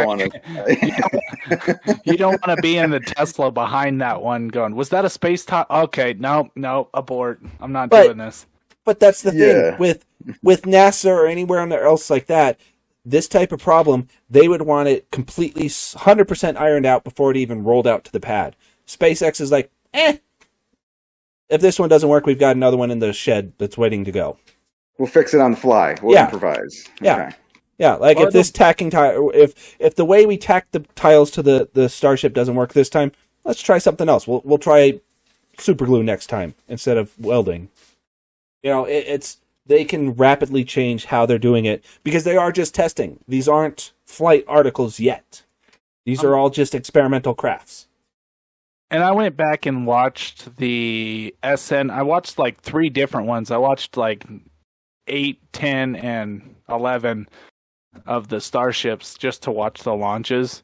don't want to be in the Tesla behind that one going, was that a space tile? Okay, no, abort. I'm not doing this. But that's the thing with NASA or anywhere else like that. This type of problem, they would want it completely 100% ironed out before it even rolled out to the pad. SpaceX is like, if this one doesn't work, we've got another one in the shed that's waiting to go. We'll fix it on the fly. We'll improvise. Yeah. Okay. Yeah, like if this tacking tile, if the way we tack the tiles to the Starship doesn't work this time, let's try something else. We'll try super glue next time instead of welding. They can rapidly change how they're doing it because they are just testing. These aren't flight articles yet. These are all just experimental crafts. And I went back and watched the SN. I watched 3 different ones. I watched 8, 10, and 11 of the Starships just to watch the launches.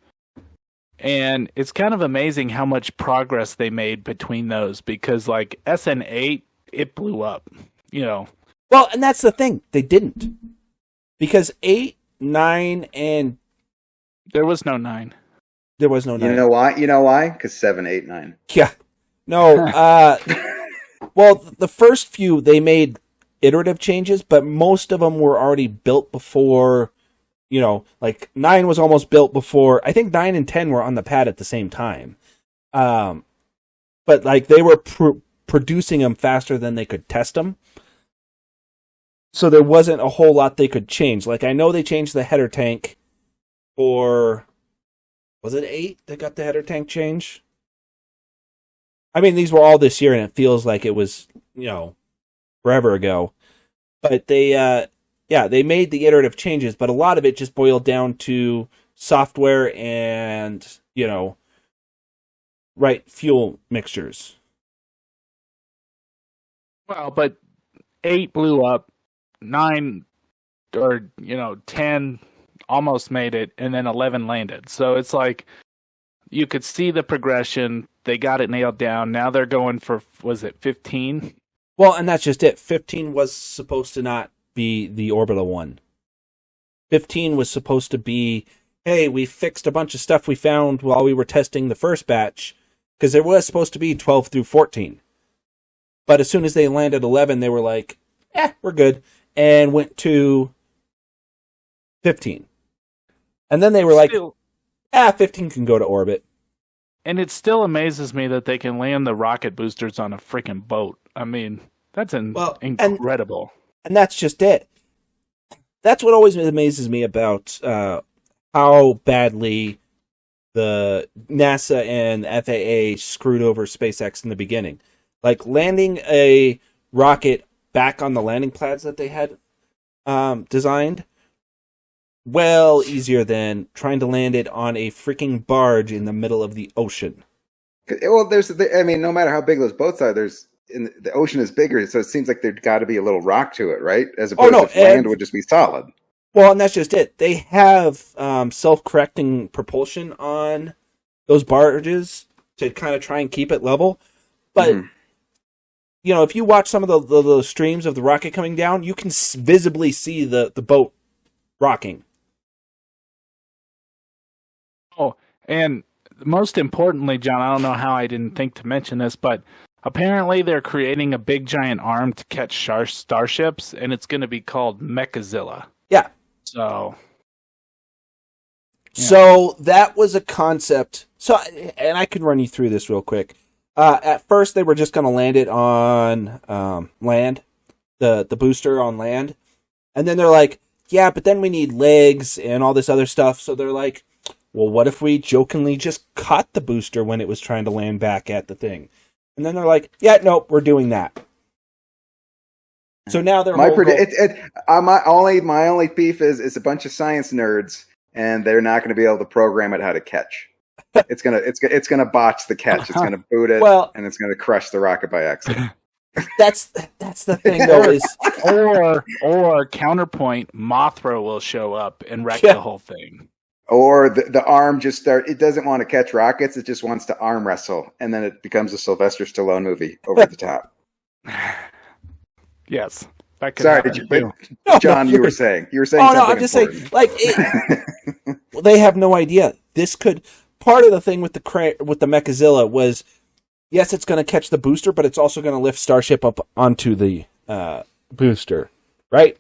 And it's kind of amazing how much progress they made between those because SN8, it blew up, Well, and that's the thing. They didn't. Because 8, 9, and... There was no 9. There was no 9. You know why? Because 7, 8, 9. Yeah. No, well, the first few, they made iterative changes, but most of them were already built before, 9 was almost built before... I think 9 and 10 were on the pad at the same time. But, they were producing them faster than they could test them. So there wasn't a whole lot they could change. I know they changed the header tank for... Was it 8 that got the header tank change? I mean, these were all this year, and it feels like it was, forever ago. But they made the iterative changes, but a lot of it just boiled down to software and, right fuel mixtures. Well, but 8 blew up. 9 or 10 almost made it, and then 11 landed. So it's you could see the progression. They got it nailed down. Now they're going for, was it 15? Well, and that's just it. 15 was supposed to not be the orbital one. 15 was supposed to be, hey, we fixed a bunch of stuff we found while we were testing the first batch, because there was supposed to be 12 through 14. But as soon as they landed 11, they were like, we're good. And went to 15. And then they were 15 can go to orbit. And it still amazes me that they can land the rocket boosters on a freaking boat. I mean, that's incredible. And that's just it. That's what always amazes me about how badly the NASA and FAA screwed over SpaceX in the beginning. Landing a rocket back on the landing pads that they had designed well easier than trying to land it on a freaking barge in the middle of the ocean. Well, no matter how big those boats are, the ocean is bigger, so it seems like there's got to be a little rock to it, right? As opposed to if land would just be solid. Well, and that's just it. They have self-correcting propulsion on those barges to kind of try and keep it level. But, if you watch some of the streams of the rocket coming down, you can visibly see the boat rocking. Oh, and most importantly, John, I don't know how I didn't think to mention this, but apparently they're creating a big giant arm to catch starships, and it's going to be called Mechazilla. Yeah. So that was a concept. So, and I can run you through this real quick. At first, they were just going to land it on land, the booster on land. And then they're like, yeah, but then we need legs and all this other stuff. So they're like, well, what if we jokingly just caught the booster when it was trying to land back at the thing? And then they're like, yeah, nope, we're doing that. So now they're my only beef is it's a bunch of science nerds, and they're not going to be able to program it how to catch. It's gonna botch the catch. It's gonna boot it, and it's gonna crush the rocket by accident. That's the thing, though. Is or counterpoint, Mothra will show up and wreck the whole thing. Or the arm just it doesn't want to catch rockets. It just wants to arm wrestle, and then it becomes a Sylvester Stallone movie over the top. Yes. Sorry, John, you were saying something. Oh no, I'm just saying, they have no idea. This could part of the thing with the Mechazilla was, yes, it's going to catch the booster, but it's also going to lift Starship up onto the booster, right?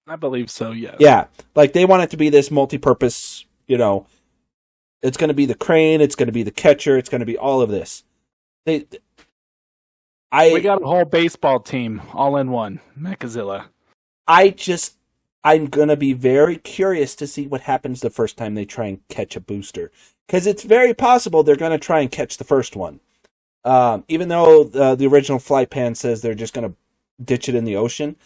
I believe so. Yes. Yeah, like they want it to be this multi-purpose. It's going to be the crane. It's going to be the catcher. It's going to be all of this. We got a whole baseball team all in one. Mechazilla. I'm going to be very curious to see what happens the first time they try and catch a booster. Because it's very possible they're going to try and catch the first one. Even though the original flight plan says they're just going to ditch it in the ocean.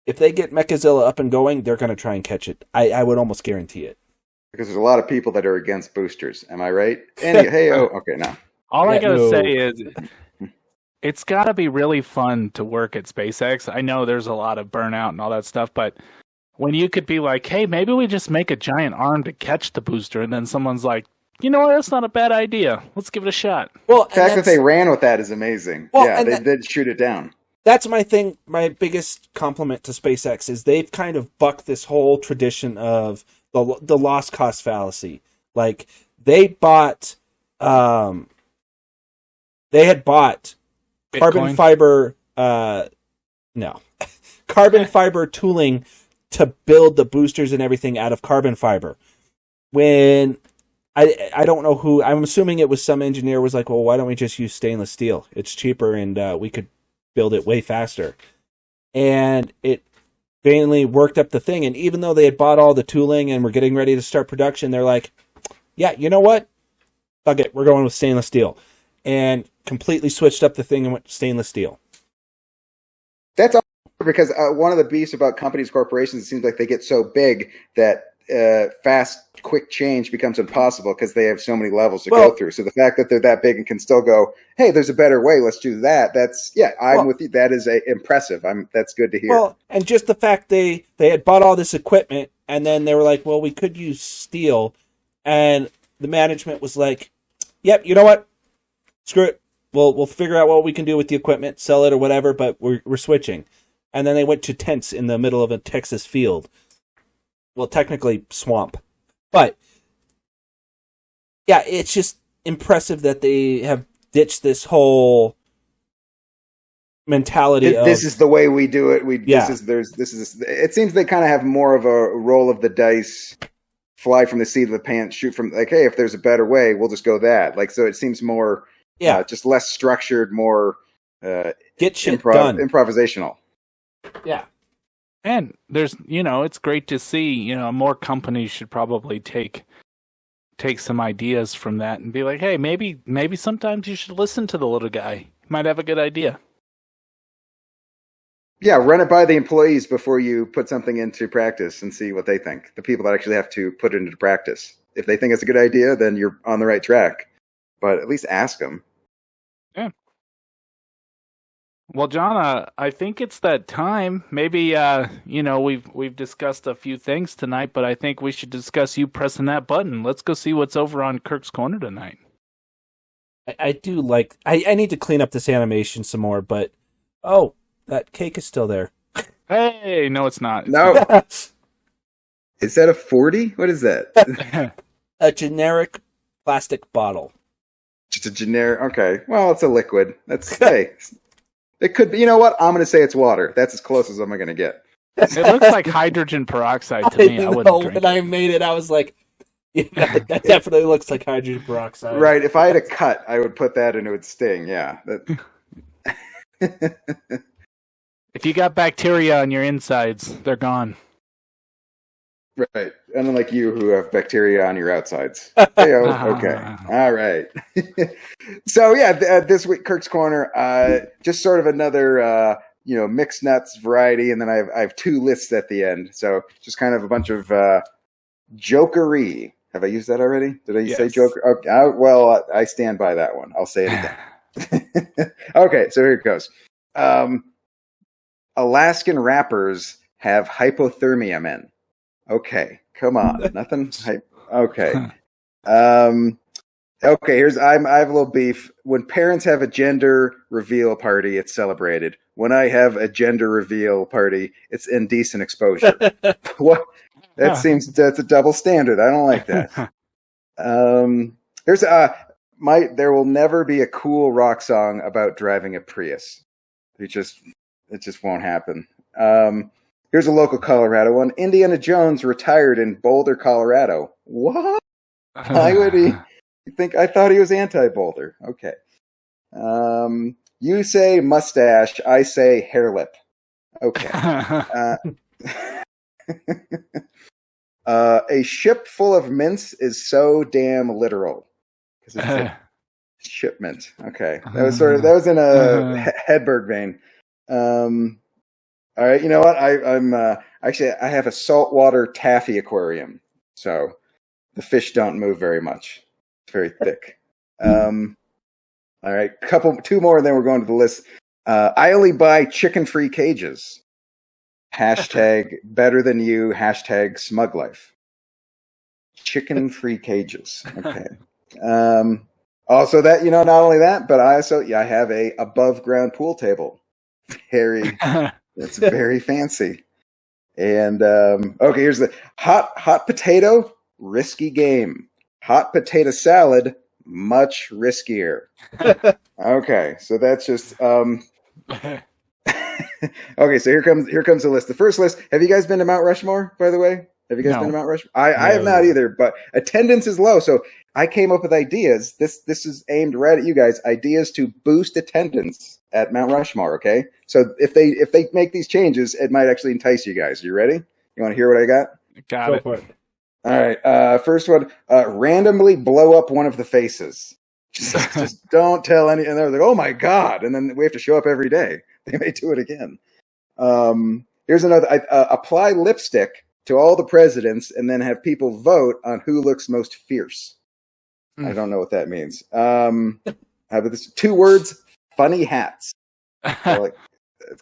If they get Mechazilla up and going, they're going to try and catch it. I would almost guarantee it. Because there's a lot of people that are against boosters. Am I right? Okay, no. All I got to say is, it's got to be really fun to work at SpaceX. I know there's a lot of burnout and all that stuff, but when you could be like, hey, maybe we just make a giant arm to catch the booster, and then someone's like, you know what, that's not a bad idea. Let's give it a shot. Well, the fact that they ran with that is amazing. Well, they did shoot it down. That's my thing. My biggest compliment to SpaceX is they've kind of bucked this whole tradition of the lost cost fallacy. Like, they bought... they had bought... Bitcoin? Carbon fiber, carbon fiber tooling to build the boosters and everything out of carbon fiber. When I don't know who, I'm assuming it was some engineer was like, well, why don't we just use stainless steel? It's cheaper and we could build it way faster. And it vainly worked up the thing. And even though they had bought all the tooling and were getting ready to start production, they're like, yeah, you know what? Fuck it, we're going with stainless steel. And completely switched up the thing and went stainless steel. That's all because one of the beefs about companies, corporations, it seems like they get so big that fast, quick change becomes impossible because they have so many levels to go through. So the fact that they're that big and can still go, hey, there's a better way, let's do that. I'm with you. That is impressive. That's good to hear. Well, and just the fact they had bought all this equipment and then they were like, well, we could use steel. And the management was like, yep, you know what? Screw it. We'll figure out what we can do with the equipment, sell it or whatever, but we're switching. And then they went to tents in the middle of a Texas field. Well, technically swamp. But, yeah, it's just impressive that they have ditched this whole mentality of... This is the way we do it. It seems they kind of have more of a roll of the dice, fly from the seat of the pants, shoot from... Like, hey, if there's a better way, we'll just go that. Like, so it seems more... just less structured, more get shit done. Improvisational. Yeah. And there's, it's great to see, more companies should probably take some ideas from that and be like, hey, maybe sometimes you should listen to the little guy. He might have a good idea. Yeah, run it by the employees before you put something into practice and see what they think. The people that actually have to put it into practice. If they think it's a good idea, then you're on the right track. But at least ask them. Yeah. Well, John, I think it's that time. Maybe we've discussed a few things tonight, but I think we should discuss you pressing that button. Let's go see what's over on Kirk's Corner tonight. I do like... I need to clean up this animation some more, but... Oh, that cake is still there. Hey, no, it's not. No. Is that a 40? What is that? A generic plastic bottle. Just a generic... Okay. Well, it's a liquid. That's... Hey... It could be, you know what? I'm going to say it's water. That's as close as I'm going to get. It looks like hydrogen peroxide to me. I wouldn't drink when I made it, I was like, yeah, that definitely looks like hydrogen peroxide. Right. If I had a cut, I would put that and it would sting. Yeah. If you got bacteria on your insides, they're gone. Right. Unlike you who have bacteria on your outsides. Okay. All right. So, yeah, this week, Kirk's Corner, just sort of another, mixed nuts variety. And then I have two lists at the end. So just kind of a bunch of jokery. Have I used that already? Did I say joker? Okay. Well, I stand by that one. I'll say it again. Okay, so here it goes. Alaskan rappers have hypothermia men. Okay, come on, nothing. Okay, okay. I have a little beef. When parents have a gender reveal party, it's celebrated. When I have a gender reveal party, it's indecent exposure. What? That's a double standard. I don't like that. There will never be a cool rock song about driving a Prius. It just won't happen. Here's a local Colorado one. Indiana Jones retired in Boulder, Colorado. What? Why would he? I thought he was anti-Boulder. Okay. You say mustache. I say hair lip. Okay. A ship full of mints is so damn literal. Because it's a shipment. Okay. That was in a Hedberg vein. All right, you know what? I have a saltwater taffy aquarium, so the fish don't move very much. It's very thick. All right, two more, and then we're going to the list. I only buy chicken-free cages. Hashtag better than you. Hashtag smug life. Chicken-free cages. Okay. Also, that not only that, but I have a above-ground pool table. It's very fancy. And okay, here's the hot potato, risky game. Hot potato salad, much riskier. Okay, so that's just okay, so here comes the list. The first list. Have you guys been to Mount Rushmore, by the way? Have you guys been to Mount Rushmore? I have not either, but attendance is low, so I came up with ideas. This is aimed right at you guys. Ideas to boost attendance at Mount Rushmore, okay? So if they make these changes, it might actually entice you guys. You ready? You want to hear what I got? Got it. For it. All right. First one, randomly blow up one of the faces. Just don't tell any. And they're like, oh my God. And then we have to show up every day. They may do it again. Here's another. Apply lipstick to all the presidents and then have people vote on who looks most fierce. I don't know what that means. How about this? 2 words, funny hats. Like,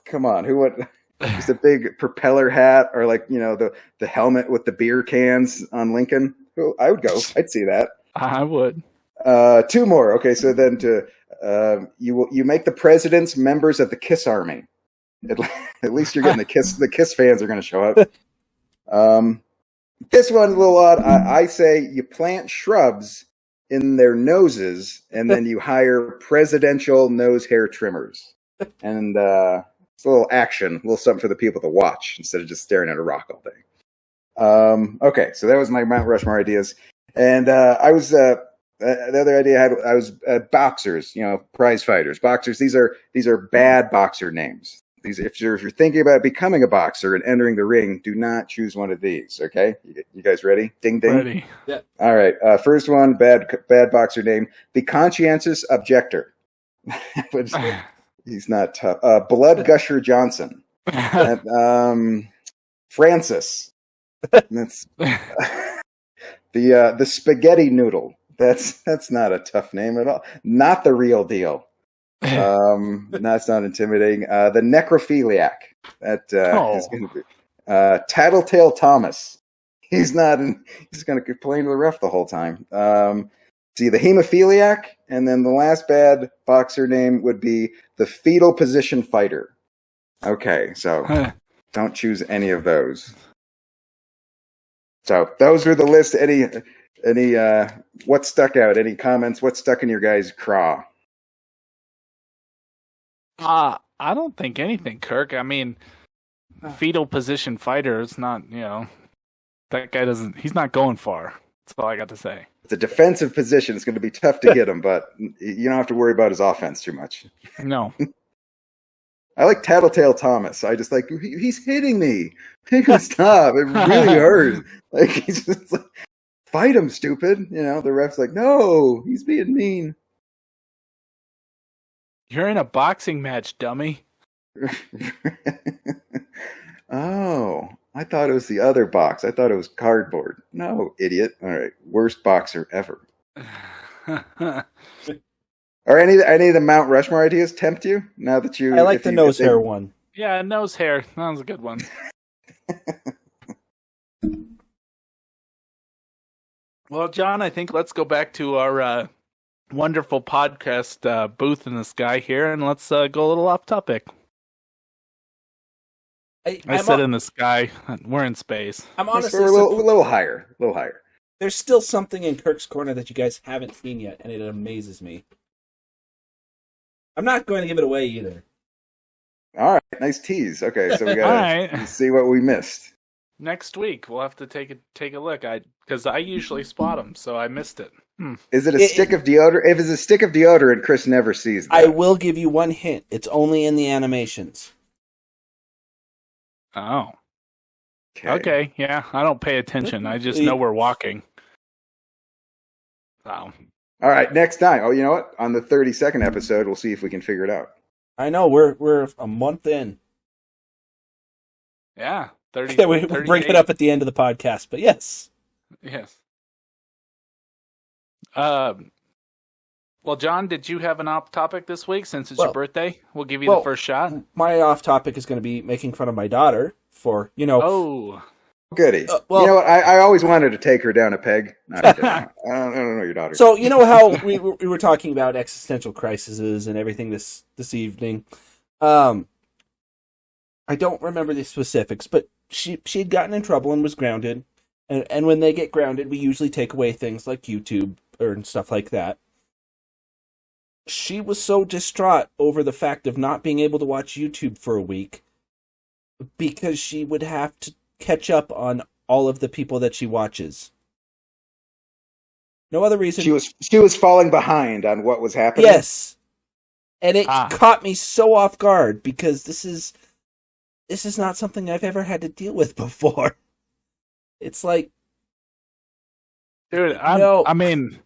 come on, who would? Just a big propeller hat, or the helmet with the beer cans on Lincoln. Oh, I would go. I'd see that. I would. 2 more. Okay, so then you make the presidents members of the Kiss Army. At least you're getting the Kiss. The Kiss fans are going to show up. This one's a little odd. I say you plant shrubs in their noses, and then you hire presidential nose hair trimmers. And it's a little action, a little something for the people to watch instead of just staring at a rock all day. Okay, so that was my Mount Rushmore ideas. And the other idea I had, I was boxers, prize fighters. Boxers, these are bad boxer names. If you're thinking about becoming a boxer and entering the ring, do not choose one of these. Okay, you guys ready? Ding ding. Ready. Yeah. All right. First one, bad boxer name. The conscientious objector. But he's not tough. Blood Gusher Johnson. Francis. That's the spaghetti noodle. That's not a tough name at all. Not the real deal. That's not intimidating. The necrophiliac. That is going to be Tattletale Thomas. He's not. He's going to complain to the ref the whole time. See, the hemophiliac, and then the last bad boxer name would be the fetal position fighter. Okay, so don't choose any of those. So those were the list. Any what stuck out? Any comments? What stuck in your guys' craw? I don't think anything, Kirk. I mean, fetal position fighter. It's not, that guy doesn't. He's not going far. That's all I got to say. It's a defensive position. It's going to be tough to get him, but you don't have to worry about his offense too much. No. I like Tattletale Thomas. I just like, he's hitting me. Make him stop. It really hurts. Like, he's just like, fight him, stupid. The ref's like, no, he's being mean. You're in a boxing match, dummy. Oh, I thought it was the other box. I thought it was cardboard. No, idiot. All right, worst boxer ever. Are any of the Mount Rushmore ideas tempt you? Now that you, I like the nose hair one. Yeah, nose hair. That was a good one. Well, John, I think let's go back to our wonderful podcast booth in the sky here, and let's go a little off topic. I said in the sky. We're in space. I'm honestly a little higher. A little higher. There's still something in Kirk's Corner that you guys haven't seen yet, and it amazes me. I'm not going to give it away either. All right, nice tease. Okay, so we gotta see what we missed. Next week we'll have to take a look. Because I usually spot them, so I missed it. Is it a stick of deodorant? If it's a stick of deodorant, Chris never sees that. I will give you one hint. It's only in the animations. Oh. Okay, yeah. I don't pay attention. I just know we're walking. So. All right, next time. Oh, you know what? On the 32nd episode, we'll see if we can figure it out. I know, we're a month in. Yeah, 30. Yeah, we bring it up at the end of the podcast, but yes. Yes. Well, John, did you have an off topic this week since it's your birthday? We'll give you the first shot. My off topic is going to be making fun of my daughter for, Oh. Goody. You know what? I always wanted to take her down a peg. No, I don't know your daughter. So, you know how we were talking about existential crises and everything this evening? I don't remember the specifics, but she'd gotten in trouble and was grounded. And when they get grounded, we usually take away things like YouTube and stuff like that. She was so distraught over the fact of not being able to watch YouTube for a week because she would have to catch up on all of the people that she watches. No other reason. She was falling behind on what was happening. Yes. And it caught me so off guard because this is not something I've ever had to deal with before. It's like, dude, I mean,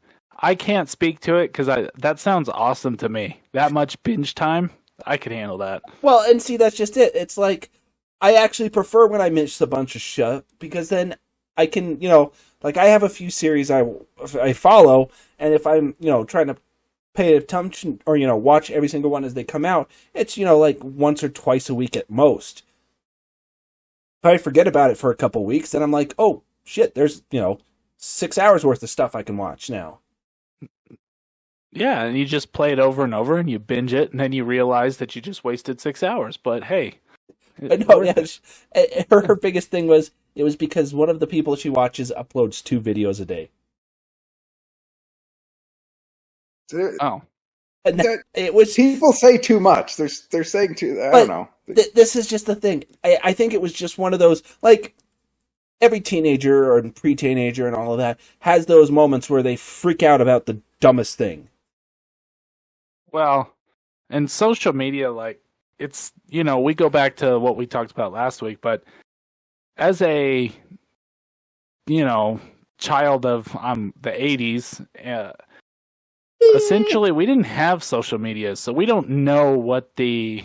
I can't speak to it because that sounds awesome to me. That much binge time, I could handle that. Well, and see, that's just it. It's like, I actually prefer when I miss a bunch of shit because then I can, like I have a few series I follow, and if I'm, trying to pay attention or, watch every single one as they come out, it's, like once or twice a week at most. If I forget about it for a couple weeks, then I'm like, oh, shit, there's, 6 hours worth of stuff I can watch now. Yeah, and you just play it over and over, and you binge it, and then you realize that you just wasted 6 hours. But hey, I know. Yeah, her biggest thing was it was because one of the people she watches uploads 2 videos a day. Oh, and it was people say too much. They're saying too. I don't know. This is just the thing. I think it was just one of those, like, every teenager or pre-teenager and all of that has those moments where they freak out about the dumbest thing. Well, and social media, like, it's, we go back to what we talked about last week, but as a, child of the 80s, essentially we didn't have social media, so we don't know what the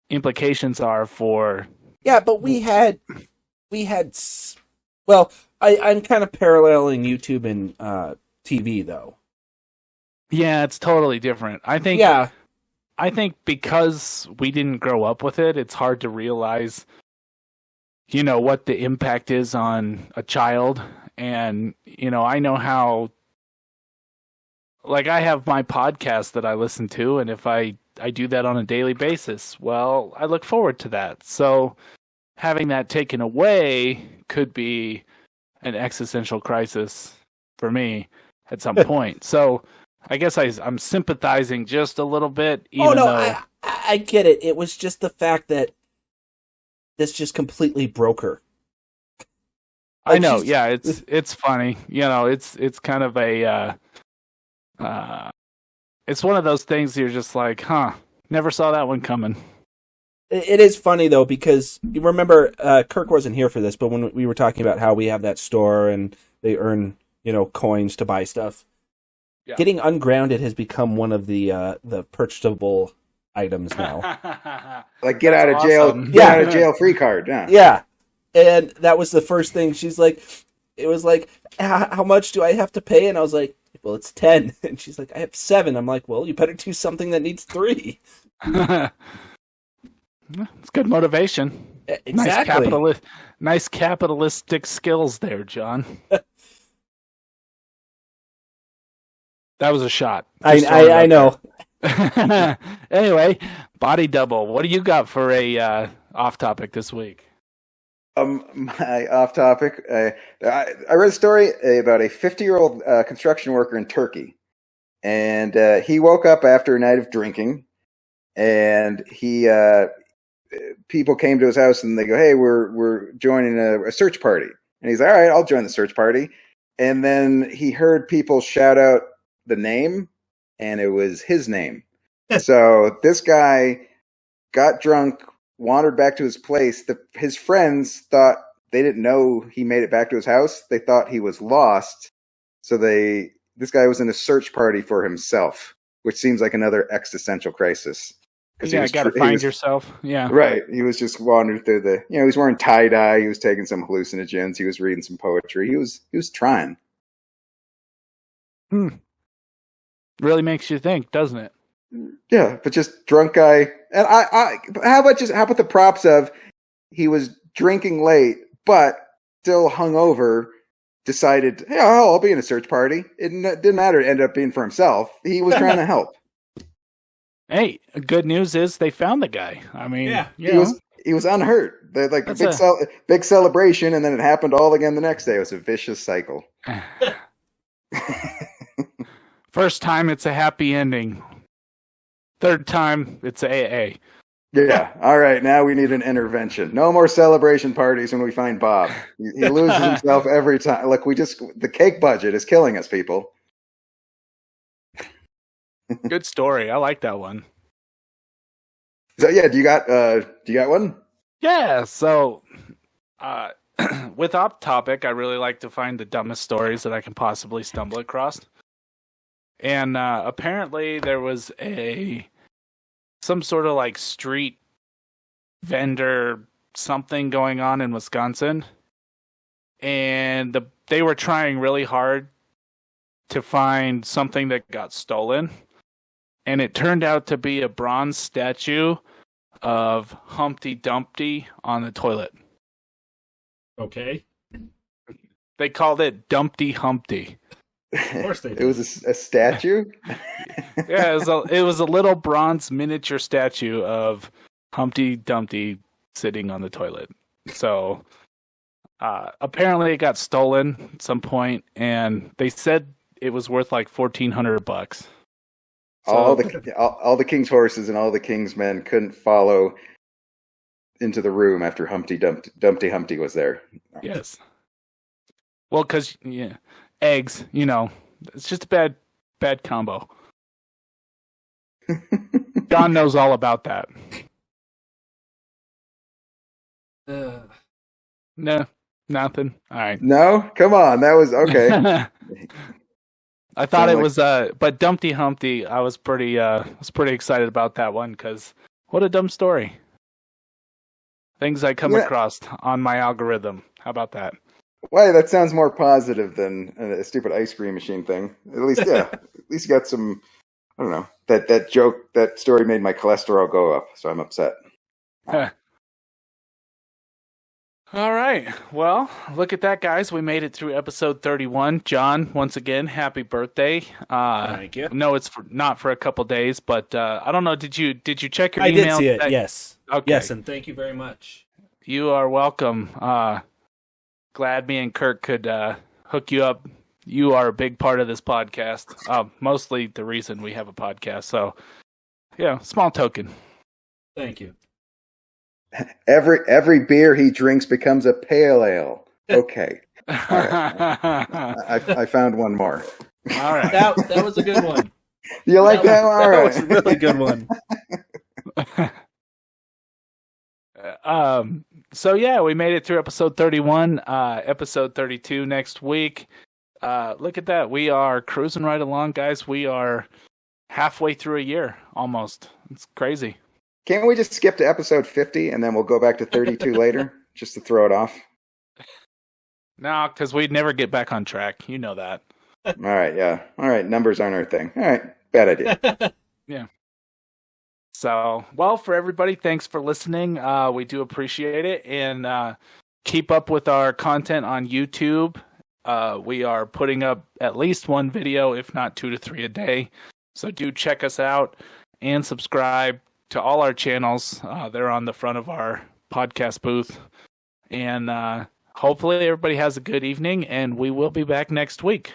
implications are for. Yeah, but we had. Well, I'm kind of paralleling YouTube and TV though. Yeah, it's totally different. Yeah, I think because we didn't grow up with it, it's hard to realize, what the impact is on a child. And, I know how, like, I have my podcast that I listen to, and if I do that on a daily basis, well, I look forward to that. So having that taken away could be an existential crisis for me at some point. So I guess I'm sympathizing just a little bit, even though I get it. It was just the fact that this just completely broke her. I know, yeah, it's funny. It's kind of a it's one of those things you're just like, never saw that one coming. It is funny though, because you remember Kirk wasn't here for this, but when we were talking about how we have that store and they earn coins to buy stuff, getting ungrounded has become one of the purchasable items now. Like get out of awesome. jail, out of jail free card. Yeah. Yeah, and that was the first thing. She's like, it was like, how much do I have to pay? And I was like, well, it's 10. And she's like, I have 7. I'm like, well, you better do something that needs 3. It's good motivation. Exactly. Nice capitalistic skills there, John. That was a shot. I know. Anyway, body double. What do you got for a off topic this week? My off topic. I read a story about a 50-year-old construction worker in Turkey, and he woke up after a night of drinking, and people came to his house and they go, "Hey, we're joining a search party," and he's like, "All right, I'll join the search party." And then he heard people shout out the name, and it was his name. So this guy got drunk, wandered back to his place. His friends thought they didn't know he made it back to his house. They thought he was lost. So this guy was in a search party for himself, which seems like another existential crisis. Yeah, you got to find yourself. Yeah. Right. He was just wandering through he was wearing tie-dye. He was taking some hallucinogens. He was reading some poetry. He was trying. Really makes you think, doesn't it? Yeah, but just drunk guy. And how about the props of he was drinking late, but still hungover, decided, hey, I'll be in a search party. It didn't matter. It ended up being for himself. He was trying to help. Hey, good news is they found the guy. I mean, he was unhurt. Like big celebration, and then it happened all again the next day. It was a vicious cycle. First time, it's a happy ending. Third time, it's AA. Yeah. All right. Now we need an intervention. No more celebration parties when we find Bob. He loses himself every time. Look, the cake budget is killing us, people. Good story. I like that one. So yeah, do you got one? Yeah. So, with Op Topic, I really like to find the dumbest stories that I can possibly stumble across. And apparently there was some sort of like street vendor something going on in Wisconsin, and they were trying really hard to find something that got stolen, and it turned out to be a bronze statue of Humpty Dumpty on the toilet. Okay. They called it Dumpty Humpty. Of course they did. It was a statue? Yeah, it was a little bronze miniature statue of Humpty Dumpty sitting on the toilet. So apparently it got stolen at some point, and they said it was worth like $1,400. So, all the king's horses and all the king's men couldn't follow into the room after Humpty Dumpty was there. Yes. Well, because eggs, it's just a bad combo. John knows all about that. No, nothing. All right. No, come on, that was okay. I thought it was but Dumpty Humpty. I was pretty excited about that one because what a dumb story. Things I come across on my algorithm. How about that? Why, that sounds more positive than a stupid ice cream machine thing. At least, yeah. At least you got some, I don't know. That story made my cholesterol go up, so I'm upset. All right. Well, look at that, guys. We made it through episode 31. John, once again, happy birthday. Thank you. No, it's not for a couple days, but I don't know. Did you check your I email? did see it, yes. Okay. Yes, and thank you very much. You are welcome. Glad me and Kirk could hook you up. You are a big part of this podcast. Mostly the reason we have a podcast. So, yeah, small token. Thank you. Every beer he drinks becomes a pale ale. Okay. All right. I found one more. All right. That was a good one. You like that one? All right. That was a really good one. So yeah, we made it through episode 31, episode 32 next week. Look at that. We are cruising right along, guys. We are halfway through a year almost. It's crazy. Can't we just skip to episode 50 and then we'll go back to 32 later just to throw it off? No, because we'd never get back on track. You know that. All right. Yeah. All right. Numbers aren't our thing. All right. Bad idea. Yeah. So, well, for everybody, thanks for listening. We do appreciate it. And keep up with our content on YouTube. We are putting up at least one video, if not 2 to 3 a day. So do check us out and subscribe to all our channels. They're on the front of our podcast booth. And hopefully everybody has a good evening, and we will be back next week.